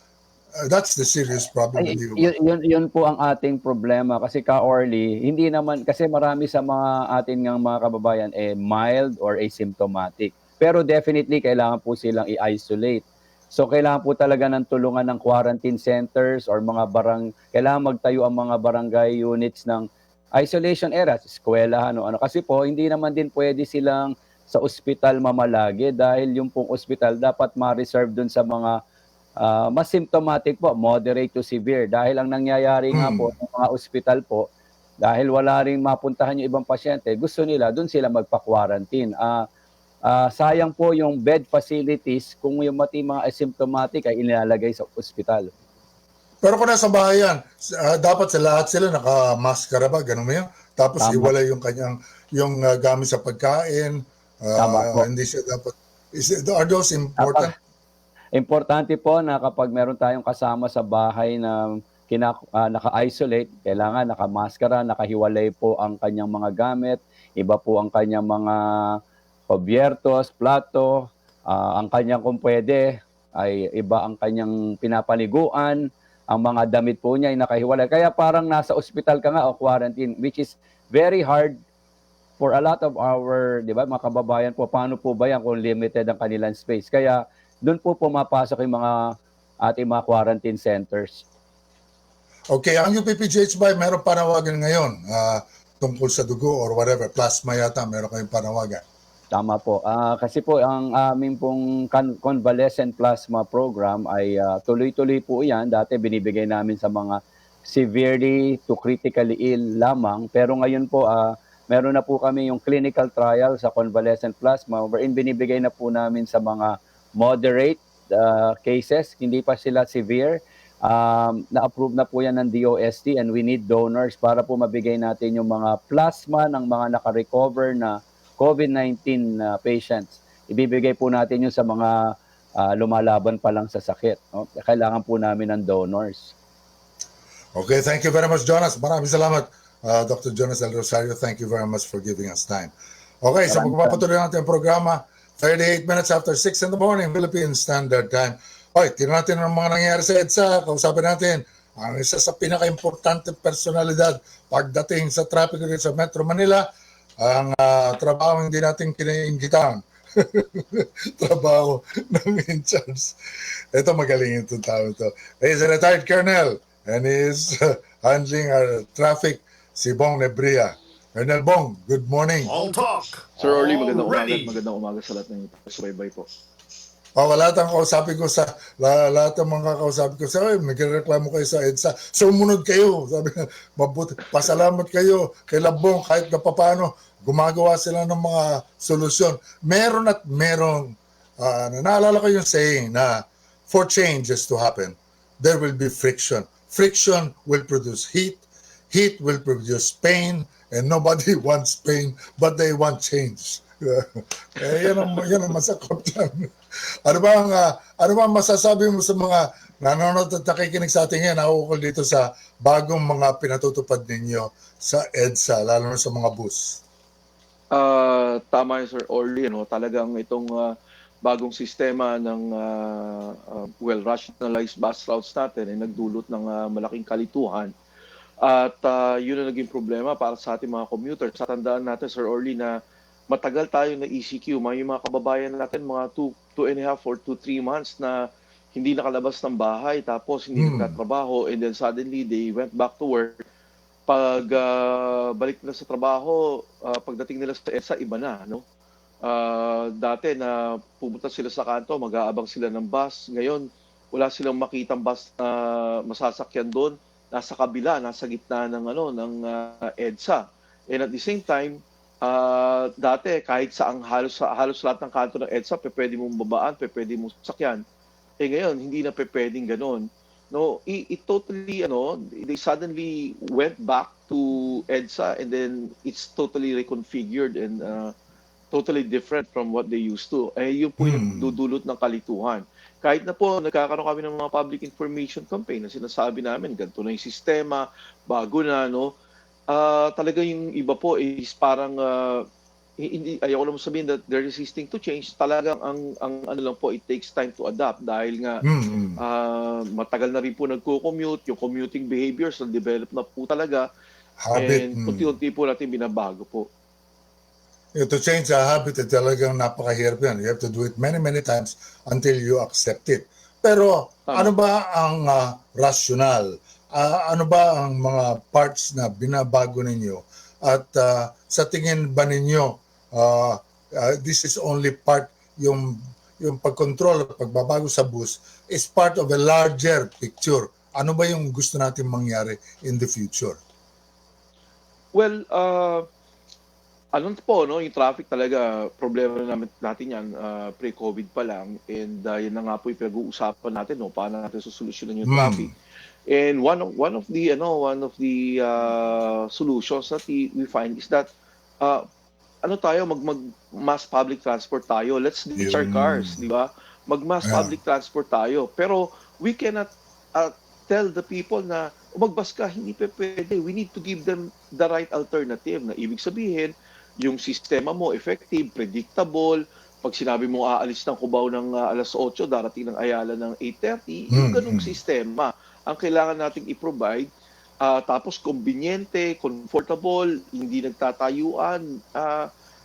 that's the serious problem. Yun po ang ating problema kasi ka-Orly, hindi naman, kasi marami sa mga ating mga kababayan mild or asymptomatic. Pero definitely kailangan po silang i-isolate. So kailangan po talaga ng tulungan ng quarantine centers or kailangan magtayo ang mga barangay units ng isolation areas, eskwelahan o ano. Kasi po hindi naman din pwede silang sa ospital mamalagi dahil yung pong ospital dapat ma-reserve dun sa mga mas symptomatic po, moderate to severe. Dahil ang nangyayari nga po ng mga ospital po, dahil wala rin mapuntahan yung ibang pasyente, gusto nila dun sila magpa-quarantine. Sayang po yung bed facilities kung yung mga asymptomatic ay inilalagay sa ospital. Pero kung nasa bahay yan, dapat sa lahat sila naka-maskara ba? Ganun mo yun? Tapos iwala yung kanyang gamit sa pagkain. Tama po. Hindi siya dapat. Are those important? Importante po na kapag meron tayong kasama sa bahay na naka-isolate, kailangan naka-maskara, nakahiwalay po ang kanyang mga gamit, iba po ang kanyang mga kobyertos, plato, ang kanyang kung pwede, ay iba ang kanyang pinapaliguan, ang mga damit po niya ay nakahiwalay. Kaya parang nasa ospital ka nga o quarantine, which is very hard for a lot of our, di ba, mga kababayan po, paano po ba yan kung limited ang kanilang space? Kaya doon po pumapasok yung ating mga quarantine centers. Okay, ang UPPGH ba, meron panawagan ngayon tungkol sa dugo or whatever, plasma yata, meron kayong panawagan. Tama po. Kasi po, ang aming pong convalescent plasma program ay tuloy-tuloy po yan. Dati binibigay namin sa mga severely to critically ill lamang. Pero ngayon po, meron na po kami yung clinical trial sa convalescent plasma wherein binibigay na po namin sa mga moderate cases, hindi pa sila severe. Na-approve na po yan ng DOST and we need donors para po mabigay natin yung mga plasma ng mga naka-recover na COVID-19 patients. Ibibigay po natin yun sa mga lumalaban pa lang sa sakit. No? Kailangan po namin ng donors. Okay, thank you very much, Jonas. Maraming salamat. Dr. Jonas Del Rosario, thank you very much for giving us time. Okay, so magpapatuloy natin ang programa. 38 minutes after 6 in the morning, Philippine Standard Time. Okay, tingnan natin ang mga nangyayari sa EDSA. Kausapin natin ang isa sa pinaka-importante personalidad pagdating sa traffic sa Metro Manila, ang trabaho hindi natin kinainggitan. Trabaho ng in-charge. Ito, magaling itong tao ito. He is a retired colonel and he is handling our traffic, si Bong Nebria. Colonel Bong, good morning. All talk. Sir Orly, magandang umaga sa lahat ng subaybay po. Lahat ng kausapin ko lahat ng mga kausapin ko nagreklamo kayo sa EDSA. Sumunod kayo. Sabi nga, mabuti. Pasalamat kayo kay Labong kahit na paano gumagawa sila ng mga solusyon. Meron at merong, naalala ko yung saying na for changes to happen, there will be friction. Friction will produce heat. Heat will produce pain, and nobody wants pain, but they want change. Yan ang masakot yan. Ano ba masasabi mo sa mga nanonood at nakikinig sa atin ngayon, naukol dito sa bagong mga pinatutupad ninyo sa EDSA, lalo na sa mga bus. Tama yun, Sir Orly. Talagang itong bagong sistema ng well-rationalized bus routes natin ay nagdulot ng malaking kalituhan. At yun ang naging problema para sa ating mga commuters. Tandaan natin, Sir Orly, na matagal tayo na ECQ. May mga kababayan natin, mga 2.5 or 3 months na hindi nakalabas ng bahay, tapos hindi nagtatrabaho, and then suddenly they went back to work. Pag balik nila sa trabaho, pagdating nila sa EDSA, iba na. Dati na pumunta sila sa kanto, mag-aabang sila ng bus. Ngayon, wala silang makitang bus na masasakyan doon. Nasa kabila, nasa gitna ng EDSA. And at the same time, dati kahit saang halos lahat ng kanto ng EDSA, pwede mong babaan, pwede mong sakyan. Ngayon, hindi na pwedeng ganon. It totally, they suddenly went back to EDSA and then it's totally reconfigured and totally different from what they used to. Yun po yung dudulot ng kalituhan. Kahit na po, nagkakaroon kami ng mga public information campaign na sinasabi namin, ganito na yung sistema, bago na, talaga yung iba po is parang, ayoko naman sabihin that they're resisting to change. Talagang ang ano lang po, it takes time to adapt dahil nga matagal na rin po nagko-commute, yung commuting behaviors na develop na po talaga. Habit. And unti-unti po natin binabago po. To change a habit, talagang napakahirap yan. You have to do it many, many times until you accept it. Pero ano ba ang rational? Ano ba ang mga parts na binabago ninyo? At sa tingin ba ninyo, this is only part, yung pag-control at pagbabago sa bus is part of a larger picture. Ano ba yung gusto natin mangyari in the future? Well, yung traffic talaga, problema natin yan pre-COVID pa lang. And yan na nga po yung pinag-uusapan natin, paano natin susolusyonan yung traffic. And one of the solutions that we find is that mag-mass public transport tayo. Let's ditch our cars, di ba? Mag-mass public transport tayo. Pero we cannot tell the people na magbas ka, hindi pwede. We need to give them the right alternative. Na ibig sabihin, yung sistema mo effective, predictable. Pag sinabi mo aalis ng Cubao ng alas 8, darating ng Ayala ng 8:30, yung ganung sistema ang kailangan nating i-provide. Tapos conveniente, comfortable, hindi nagtatayuan.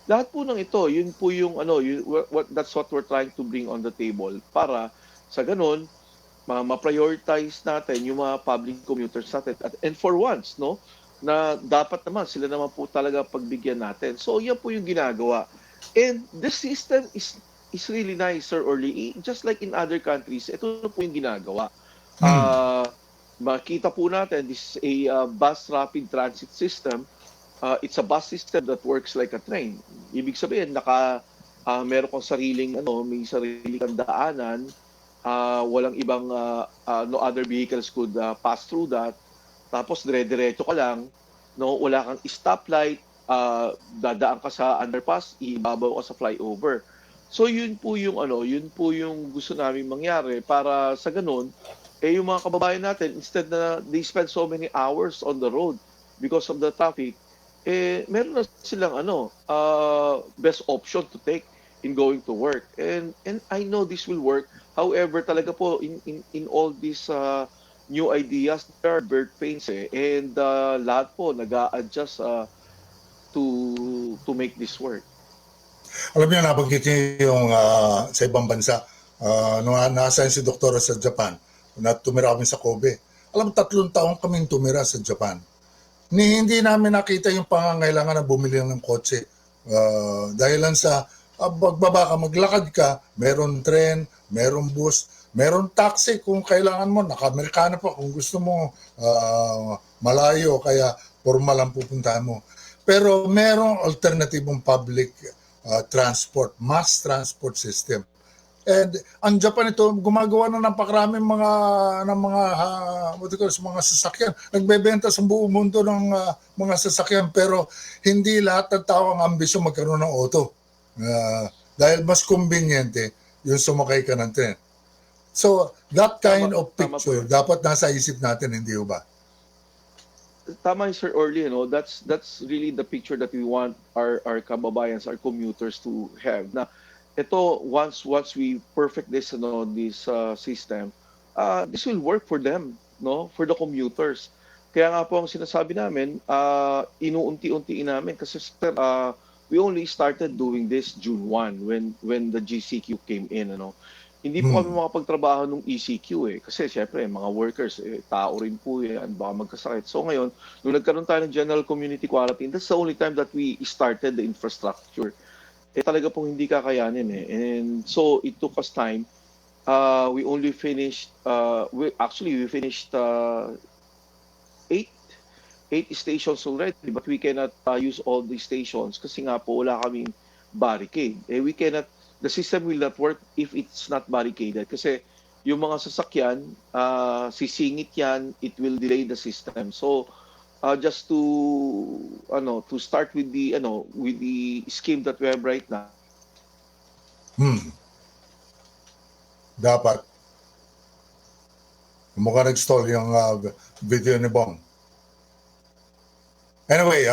Lahat po ng ito, yun po yung that's what we're trying to bring on the table para sa ganun ma-prioritize natin yung mga public commuters natin. And for once, na dapat naman sila naman po talaga pagbigyan natin. So yan po yung ginagawa. And this system is really nice, Sir Orly. Just like in other countries, ito po yung ginagawa. Makita po natin, this is a bus rapid transit system. It's a bus system that works like a train. Ibig sabihin, meron kang may sariling kang daanan, walang ibang, no other vehicles could pass through that. Tapos dire-diretso ka lang, wala kang stoplight, dadaan ka sa underpass, ibabaw ka sa flyover. So yun po yung gusto namin mangyari para sa ganun, yung mga kababayan natin, instead na they spend so many hours on the road because of the traffic, meron na silang best option to take in going to work. And I know this will work. However, talaga po in all these new ideas, there are birth pains and lahat po nag-a-adjust to make this work. Alam niyo, nabanggit niyo yung sa ibang bansa, nung na-assign si Doktora sa Japan, na tumira kami sa Kobe. Alam, 3 taon kaming tumira sa Japan. Hindi namin nakita yung pangangailangan na bumili ng kotse. Dahil lang sa pagbaba ka, maglakad ka, meron tren, meron bus, meron taxi kung kailangan mo, naka-Amerikana pa kung gusto mo malayo, kaya formal ang pupuntahan mo. Pero merong alternatibong public transport, mass transport system. And ang Japan ito, gumagawa na ng pakaraming mga sasakyan. Nagbebenta sa buong mundo ng mga sasakyan, pero hindi lahat ng tao ang ambisyon magkaroon ng auto. Dahil mas conveniente yung sumakay ka ng tren. So, that kind of tama po picture, yun. dapat nasa isip natin, hindi ba? Tama yun, Sir Orly, that's really the picture that we want our kababayans, our commuters to have. Na ito, once we perfect this this system, this will work for them, no, for the commuters. Kaya nga po ang sinasabi namin, inuunti-untiin namin kasi we only started doing this June 1 when the GCQ came in, Hindi po kami makapagtrabaho nung ECQ kasi syempre mga workers, tao rin po yan, baka magkasakit. So ngayon, nung nagkaroon tayo ng general community quarantine, that's the only time that we started the infrastructure. Talaga pong hindi kakayanin And so it took us time. We only finished, we finished 8 stations already, but we cannot use all the stations kasi nga po wala kaming barricade. The system will not work if it's not barricaded kasi yung mga sasakyan, sisingit yan, it will delay the system. So just to start with the scheme that we have right now. Dapat. Mukhang nag-stall yung video ni Bong. Anyway,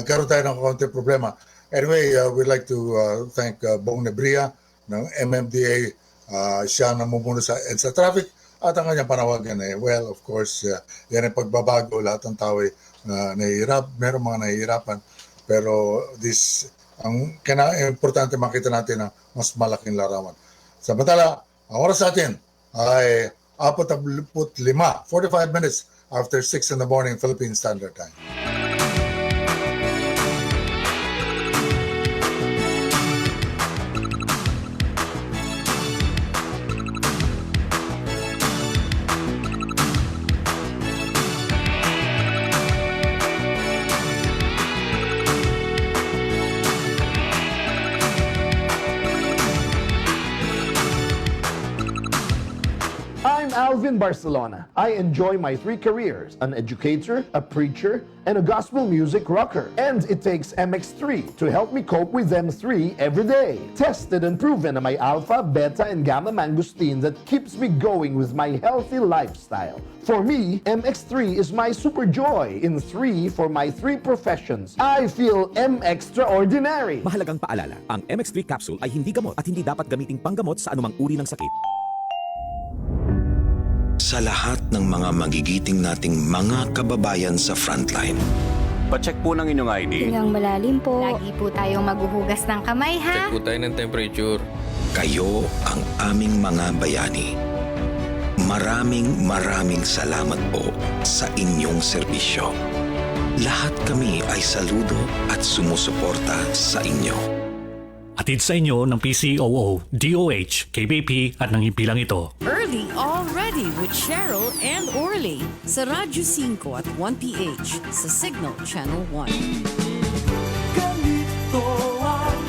karoon tayo ng konti problema. Anyway, we'd like to thank Bong Nebria ng MMDA. Siya namumuno sa EDSA Traffic at ang kanyang panawagan well, of course, yan ang pagbabago. Lahat ng tao ay nahihirap. Meron mga nahihirapan. Pero ang importante makita natin ang mas malaking larawan. Samantala, ang oras natin ay 45, 45 minutes after 6 in the morning Philippine Standard Time. I'm Alvin Barcelona. I enjoy my 3 careers, an educator, a preacher, and a gospel music rocker. And it takes MX3 to help me cope with them 3 every day. Tested and proven na may alpha, beta, and gamma mangosteen that keeps me going with my healthy lifestyle. For me, MX3 is my super joy in 3 for my 3 professions. I feel M-extraordinary. Mahalagang paalala, ang MX3 capsule ay hindi gamot at hindi dapat gamiting panggamot sa anumang uri ng sakit. Sa lahat ng mga magigiting nating mga kababayan sa frontline. Pacheck po ng inyong ID. Hingang malalim po. Lagi po tayong maghuhugas ng kamay, ha? Check po tayo ng temperature. Kayo ang aming mga bayani. Maraming salamat po sa inyong serbisyo. Lahat kami ay saludo at sumusuporta sa inyo. Atid sa inyo ng PCOO, DOH, KBP at ng himpilang ito. Early Already with Cheryl and Orly sa Radyo 5 at 1PH sa Signal Channel 1. Ganito ang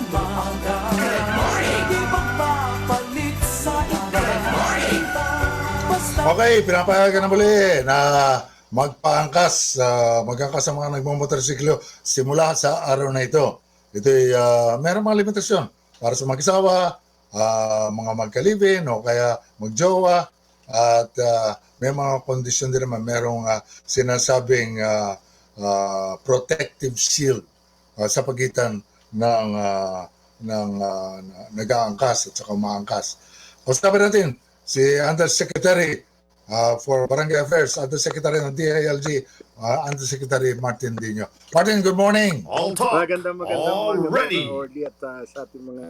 umaga. Good morning! Di magpapalit sa iba. Good morning! Okay, pinapayagan na muli na magpaangkas ang mga nagmumotorsiklo simula sa araw na ito. Ito'y meron mga limitasyon para sa mag-isawa, mga magkalibin o kaya magjowa at may mga kondisyon din naman. Merong sinasabing protective shield sa pagitan ng nag-aangkas at saka umaangkas. Kausapin natin si Undersecretary for Barangay Affairs, Undersecretary ng DILG, Undersecretary Martin Dino. Martin, good morning. Magandang already at sa ating mga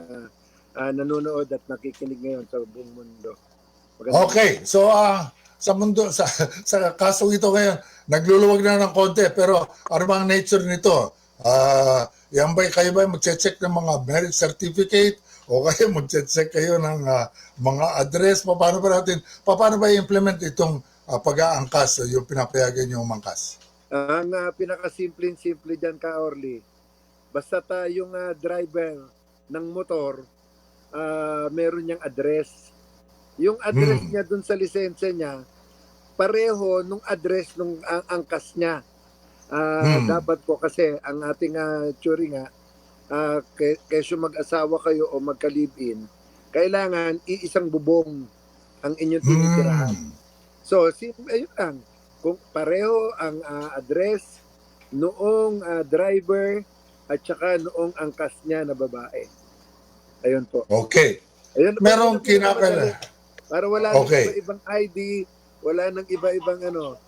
nanonood at nakikinig ngayon sa buong mundo. Okay, so sa mundo, sa kaso ito ngayon, nagluluwag na ng konti, pero ano bang nature nito? Yan ba, kayo ba mag-check ng mga marriage certificate o kayo mag-check kayo ng mga address? Paano ba i-implement itong pag-aangkas, yung pinapayagan yung umangkas? Ang pinakasimple-simple dyan ka, Orly, basta yung driver ng motor, meron niyang address. Yung address niya dun sa lisensya niya, pareho nung address nung angkas niya. Dapat po kasi ang ating theory nga, kesyo mag-asawa kayo o magka-live-in, kailangan iisang bubong ang inyong tinitirahan. So, ayun lang. Kung pareho ang address noong driver at saka noong angkas niya na babae. Ayun po. Okay. Ayun, Merong kinakailangan. Para wala nang iba-ibang ID, wala nang iba-ibang ano.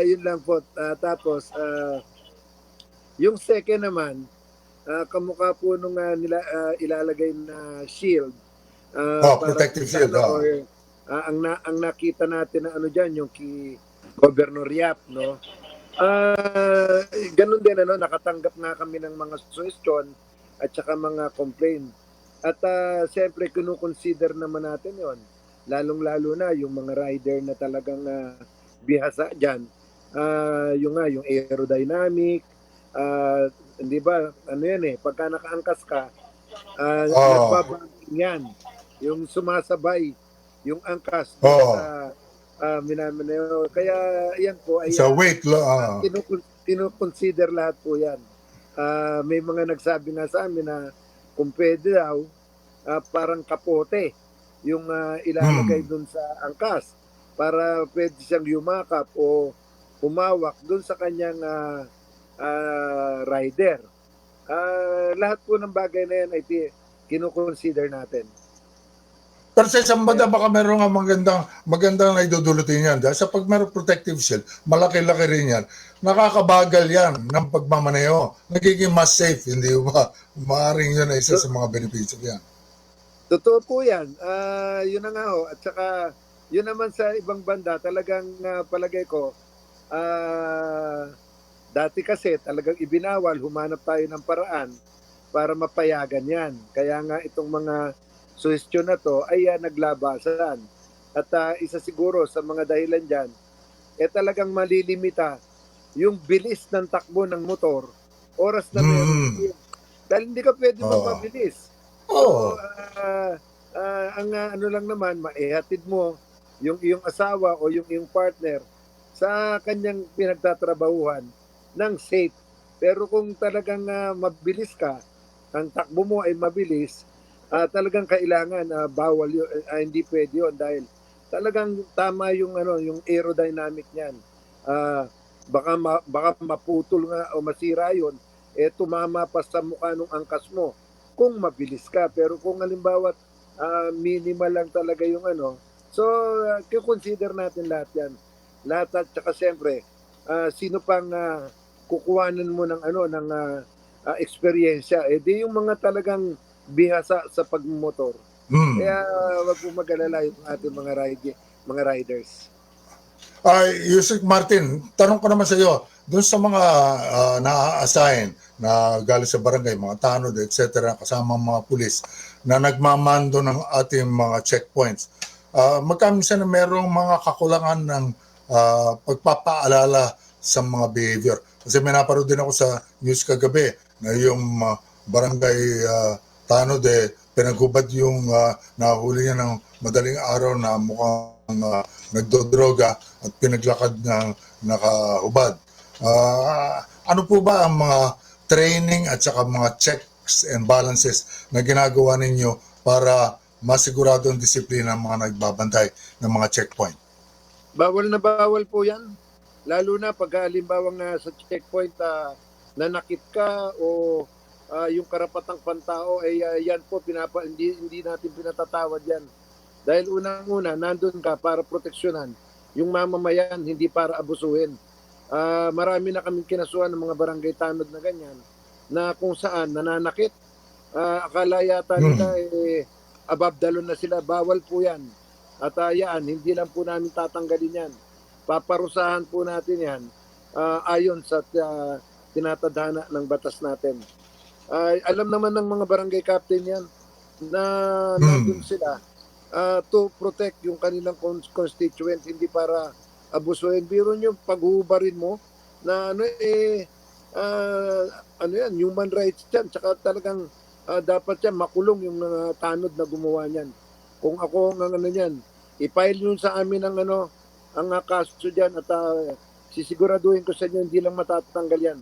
Yun lang po. Tapos, yung second naman, kamukha po nung nila ilalagay na shield. Protective shield. Or, ang nakita natin na ano dyan, yung Governor Yap, no? Ganun din, ano, nakatanggap na kami ng mga suggestion at saka mga complaint. At siyempre, kinukonsider naman natin yon, lalong-lalo na yung mga rider na talagang bihasa dyan. Yung aerodynamic, hindi ba, ano yan pagka nakaangkas ka, nagbabanking yan. Yung sumasabay, yung angkas. Kaya yan po ay weight kinukonsider lahat po yan. May mga nagsabi nga sa amin na kung pwede daw, parang kapote yung ilalagay dun sa angkas para pwede siyang yumakap o humawak dun sa kanyang rider. Lahat po ng bagay na yan ay kinukonsider natin. Pero sa isang banda, baka meron nga magandang na idudulutin yan. Dahil sa pag meron protective shield, malaki-laki rin yan. Nakakabagal yan ng pagmamaneho. Nagiging mas safe, hindi ba? Maaring yun na isa sa mga benepisyo yan. Totoo po yan. Yun na nga ho. At saka, yun naman sa ibang banda, talagang palagay ko, dati kasi talagang ibinawal, humanap tayo ng paraan para mapayagan yan. Kaya nga itong mga suhestyon na to ay naglabasan. At isa siguro sa mga dahilan dyan, talagang malilimita yung bilis ng takbo ng motor, oras na meron. Dahil hindi ka pwede magpabilis. Ang ano lang naman, maihatid mo yung iyong asawa o yung iyong partner sa kanyang pinagtatrabahuhan ng safe. Pero kung talagang mabilis ka, ang takbo mo ay mabilis, talagang kailangan bawal yun, hindi pwede yun dahil talagang tama yung yung aerodynamic niyan. Baka maputol nga o masira yun, tumama pa sa mukha ng angkas mo kung mabilis ka. Pero kung halimbawa minimal lang talaga yung so i-consider natin lahat yan. Lahat at saka siyempre sino pang kukuhanan mo ng eksperyensya, di yung mga talagang bihasa sa pagmumotor. Kaya wag po mag-alala yung ating mga riders. Yusek Martin, tanong ko naman sa iyo, doon sa mga na-assign na galing sa barangay, mga tanod, etc., kasama mga pulis na nagmamando ng ating mga checkpoints, magkamisa na merong mga kakulangan ng pagpapaalala sa mga behavior. Kasi may naparoon din ako sa news kagabi na yung barangay tanod pinaghubad yung nahuli niya ng madaling araw na mukhang nagdodroga at pinaglakad ng nakahubad. Ano po ba ang mga training at saka mga checks and balances na ginagawa ninyo para masigurado ang disiplina ng mga nagbabantay ng mga checkpoint? Bawal na bawal po yan. Lalo na pag halimbawa nga sa checkpoint nanakit ka o yung karapatang pantao yan po hindi natin pinatatawad yan. Dahil unang-una nandun ka para proteksyonan yung mamamayan, hindi para abusuhin. Marami na kaming kinasuhan ng mga barangay tanod na ganyan na kung saan nananakit. Akala yata nila above the law na sila. Bawal po yan. At yan, hindi lang po namin tatanggalin yan. Paparusahan po natin yan ayon sa tinatadhana ng batas natin. Alam naman ng mga barangay captain yan na nandun sila to protect yung kanilang constituent, hindi para abusuhin. Biro nyo, paghubarin mo na yan, human rights yan. Tsaka talagang dapat yan makulong yung tanod na gumawa niyan. Kung ako yan, i-file yun sa amin ang kaso dyan at sisiguraduhin ko sa inyo hindi lang matatanggal yan.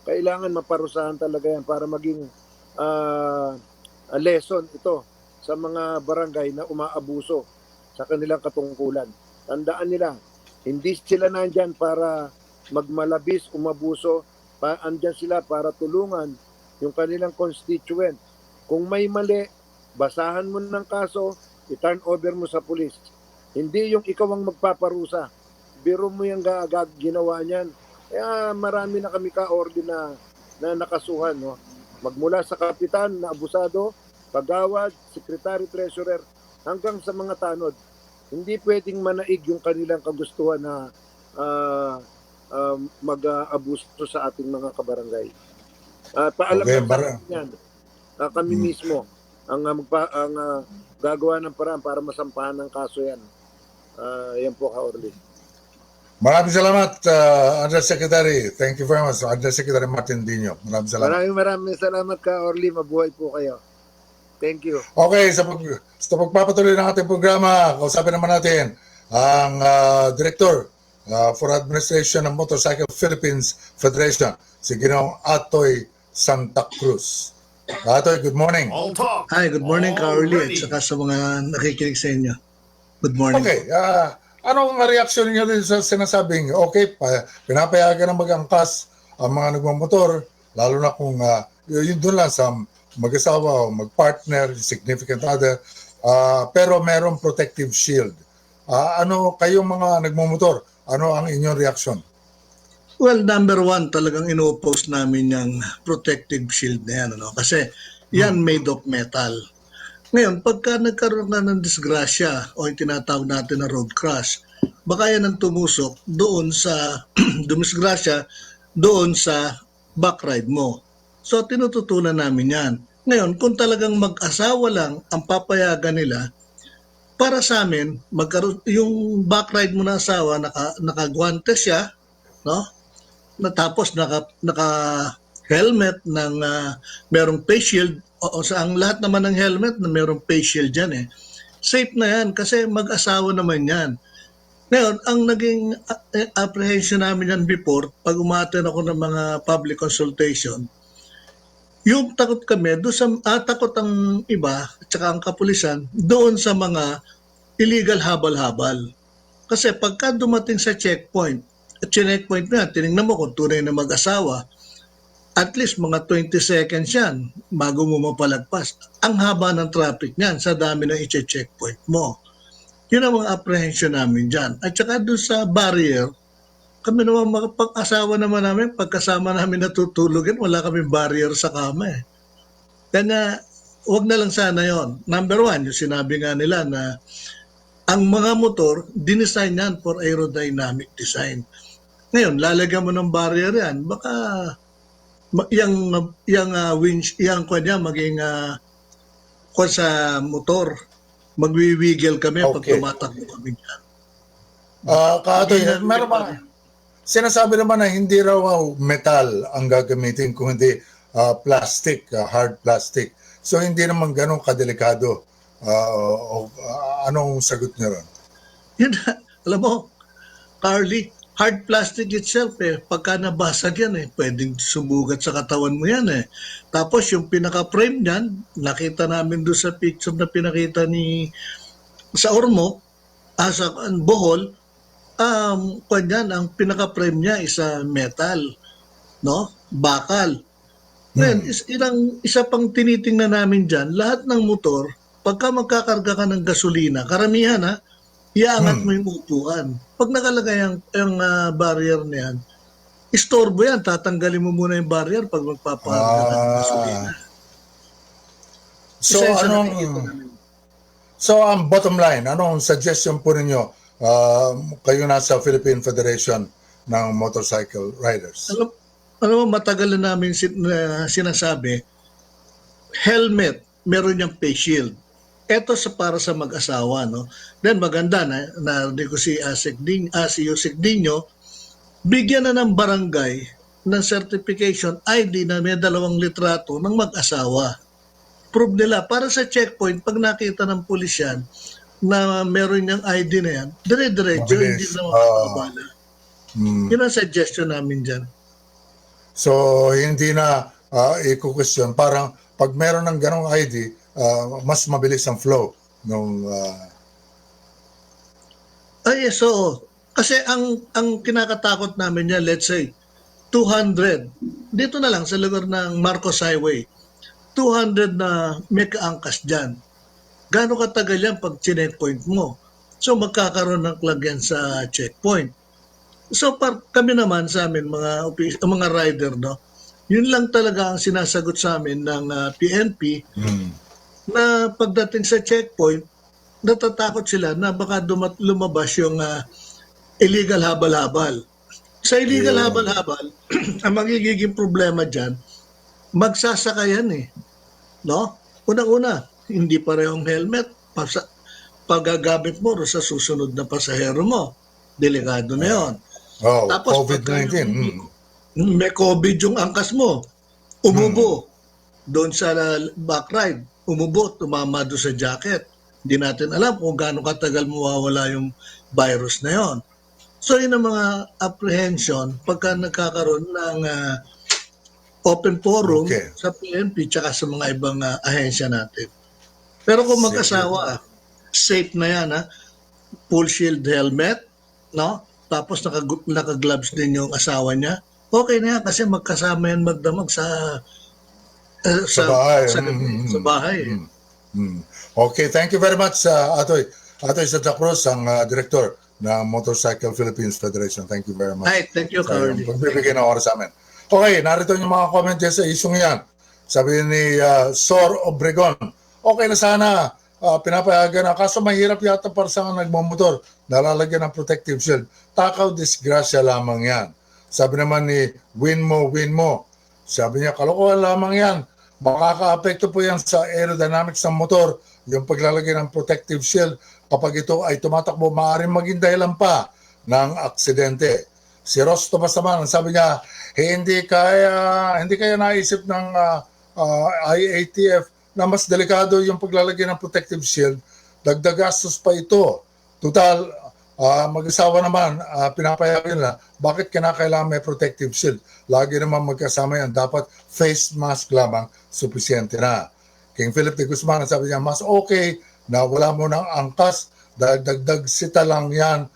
Kailangan maparusahan talaga yan para maging lesson ito sa mga barangay na umaabuso sa kanilang katungkulan. Tandaan nila, hindi sila nandyan para magmalabis, umabuso, andyan sila para tulungan yung kanilang constituent. Kung may mali, basahan mo ng kaso, i-turn over mo sa pulis. Hindi yung ikaw ang magpaparusa. Biro mo yung ginawa niyan. Kaya marami na kami ka-order na nakasuhan. No? Magmula sa kapitan na abusado, pagawad, secretary, treasurer, hanggang sa mga tanod. Hindi pwedeng manaig yung kanilang kagustuhan na mag-abuso sa ating mga kabarangay. Paalam na yan. Kami mismo ang gagawa ng paraan para masampahan ng kaso yan. Yan po, Ka-Orly. Maraming salamat, Undersecretary. Thank you very much, Undersecretary Martin Dino. Maraming salamat. Maraming salamat, Ka-Orly. Mabuhay po kayo. Thank you. Okay, sa pagpapatuloy ng ating programa, kausapin naman natin ang Director for Administration ng Motorcycle Philippines Federation, si Ginoong Atoy Santa Cruz. Atoy, good morning. Hi, good morning, Ka-Orly, at saka sa mga nakikinig sa inyo. Good morning. Okay, anong reaksyon niyo din sa sinasabing, okay, pinapayagan na mag-angkas ang mga nagmamotor, lalo na kung yun doon lang sa mag-asawa o mag-partner, significant other, pero merong protective shield. Ano kayong mga nagmamotor, ano ang inyong reaksyon? Well, number one, talagang ino-oppose namin yung protective shield na yan. Ano? Kasi yan made of metal. Ngayon, pagka nagkaroon na ng disgrasya o yung tinatawag natin na road crash, baka yan ang tumusok doon sa dumisgrasya doon sa backride mo. So, tinututunan namin yan. Ngayon, kung talagang mag-asawa lang ang papayagan nila, para sa amin, yung backride mo na asawa, naka-guante siya, no? Tapos naka-helmet ng merong face shield, o sa ang lahat naman ng helmet na merong face shield dyan eh. Safe na yan kasi mag-asawa naman yan. Ngayon, ang naging apprehension namin yan before, pag umaten ako ng mga public consultation, yung takot kami, takot ang iba, at saka ang kapulisan, doon sa mga illegal habal-habal. Kasi pagka dumating sa checkpoint, at checkpoint na, tinignan mo kung tunay na mag-asawa, at least mga 20 seconds yan bago mo mapalagpas. Ang haba ng traffic niyan sa dami ng i-checkpoint mo. Yun ang mga apprehension namin dyan. At saka doon sa barrier, kami naman makapag-asawa naman namin, pagkasama namin natutulogin, wala kaming barrier sa kama eh. Kaya wag na lang sana yon. Number one, yung sinabi nga nila na ang mga motor, dinesign yan for aerodynamic design. Ngayon, lalagyan mo ng barrier yan, baka yung winch, yung kanya maging sa motor, magwiwiggle kami pag tumatakbo kami dyan. Katoy, meron ba? Sinasabi naman na hindi raw metal ang gagamitin kung hindi plastic, hard plastic. So hindi naman ganun kadelikado. Anong sagot niyo ron? Yun, alam mo, Carly, hard plastic itself pagka nabasag yan pwedeng sumugat sa katawan mo yan Tapos yung pinaka-frame niyan, nakita namin doon sa picture na pinakita sa Ormoc, sa Bohol, kanyan, ang pinaka-frame niya is metal, no? Bakal. Ngayon, isa pang tinitingnan namin dyan, lahat ng motor, pagka magkakarga ka ng gasolina, karamihan iaangat mo yung upuan. Pag nakalagay yung barrier na yan, istorbo yan, tatanggalin mo muna yung barrier pag magpapakarga ka ng gasolina. So ang bottom line, anong suggestion po ninyo kayo nasa Philippine Federation ng Motorcycle Riders? Alam mo, matagal na namin sinasabi, helmet, meron niyang face shield. Ito para sa mag-asawa, no? Then maganda na ko si Yusek Dino, bigyan na ng barangay ng certification ID na may 2 litrato ng mag-asawa. Prove nila para sa checkpoint, pag nakita ng pulis yan na meron niyang ID na yan, dire-diretso, hindi na makakabala. Yun ang suggestion namin dyan. So hindi na i-question, parang pag meron ng ganong ID, mas mabilis ang flow nung Ay, so, kasi ang kinakatakot namin yan, let's say, 200, dito na lang sa lugar ng Marcos Highway, 200 na may kaangkas dyan. Gaano katagal yan pag checkpoint mo? So, magkakaroon ng clog yan sa checkpoint. So, kami naman sa amin, mga rider, no? Yun lang talaga ang sinasagot sa amin ng PNP na pagdating sa checkpoint, natatakot sila na baka lumabas yung illegal habal-habal. Sa illegal habal-habal, ang magiging problema dyan, magsasakayan eh. No? Unang-una, hindi parehong helmet. Paggagamit mo sa susunod na pasahero mo. Delikado na yun. Tapos, COVID-19. May COVID yung angkas mo. Umubo. Doon sa back ride. Umubo, tumama doon sa jacket. Hindi natin alam kung gaano katagal mawawala yung virus na yon. So yun ang mga apprehension pagka nagkakaroon ng open forum sa PNP tsaka sa mga ibang ahensya natin. Pero kung mag-asawa, safe na yan, full shield helmet, no? Tapos naka-gloves din yung asawa niya. Okay na yan kasi magkasama yan magdamag sa bahay. Sa bahay. Okay, thank you very much, Atoy. Atoy Santa Cruz, ang director ng Motorcycle Philippines Federation. Thank you very much. Ay, thank you, Carly. Pagbibigyan ng oras sa amin. Okay, narito yung mga comment dyan sa isyong yan. Sabi ni Sor Obregon, okay na sana, pinapayagan na. Kaso mahirap yata para sa nagmamotor, nalalagyan ng protective shield. Takaw, disgrasya lamang yan. Sabi naman ni Winmo, sabi niya, kalokohan lamang yan. Makaka-apekto po yan sa aerodynamics ng motor, yung paglalagay ng protective shield. Kapag ito ay tumatakbo, maaaring maging dahilan pa ng aksidente. Si Ross Tomas naman, sabi niya, hindi kaya naisip ng IATF na mas delikado yung paglalagay ng protective shield. Dagdag gastos pa ito. Total, mag-asawa naman, pinapayagan nila, bakit kinakailangan may protective shield? Lagi naman magkasama yan. Dapat face mask lamang, sufisyente na. King Philip de Guzman, sabi niya, mas okay na wala mo ng angkas, dahil dagdag sita lang yan.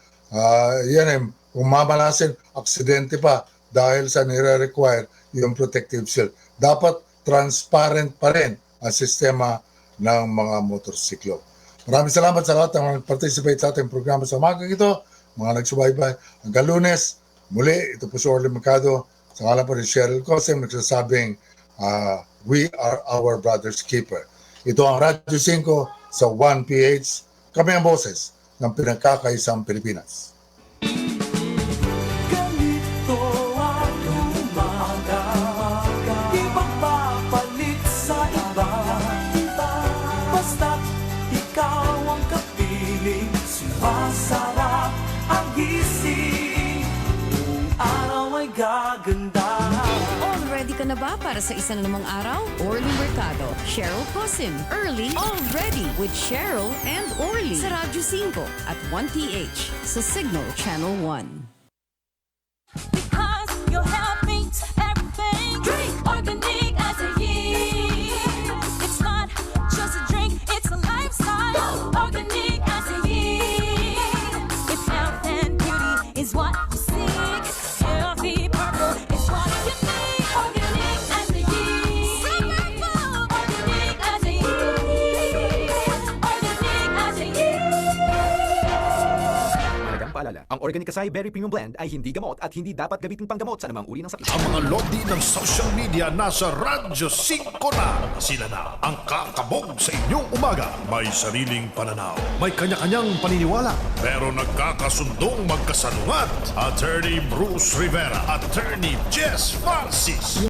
Yan kung mamalasin, aksidente pa dahil sa nire-require yung protective shield. Dapat transparent pa rin ang sistema ng mga motorsiklo. Maraming salamat sa lahat ng participate sa ating programa sa umagang ito, mga nagsubaybay. Hanggang Lunes, muli, ito po si Orly Mercado, sa ngalan po ni Cheryl Cosim, nagsasabing, we are our brother's keeper. Ito ang Radyo 5 sa 1PH, kami ang boses ng pinagkakaisang Pilipinas. Ganito ang umaga, di magpapalit sa iba. Basta't ikaw ang kapiling, sumasarap ang gising. Buong araw ay gaganda. All ready ka na ba para sa isa na namang araw? Orly Mercado, Cheryl Cosim, Early, All Ready with Cheryl and Orly sa Radyo 5 at 1PH sa Signal Channel 1. Because your health means everything. Drink organic as a year. It's not just a drink, it's a lifestyle. Organic as a year. If health and beauty is what you seek, healthy purple is what you need. Organic as a year. Organic as a year. Organic as a year. Mahalagang paalala, ang Organic Acai Berry Premium Blend ay hindi gamot at hindi dapat gamitin panggamot sa anumang uri ng sakit. Ang mga lodi ng social media nasa Radyo 5 na. Sila na ang kakabog sa inyong umaga. May sariling pananaw, may kanya-kanyang paniniwala, pero nagkakasundong magkasalungat. Attorney Bruce Rivera, Attorney Jess Francis.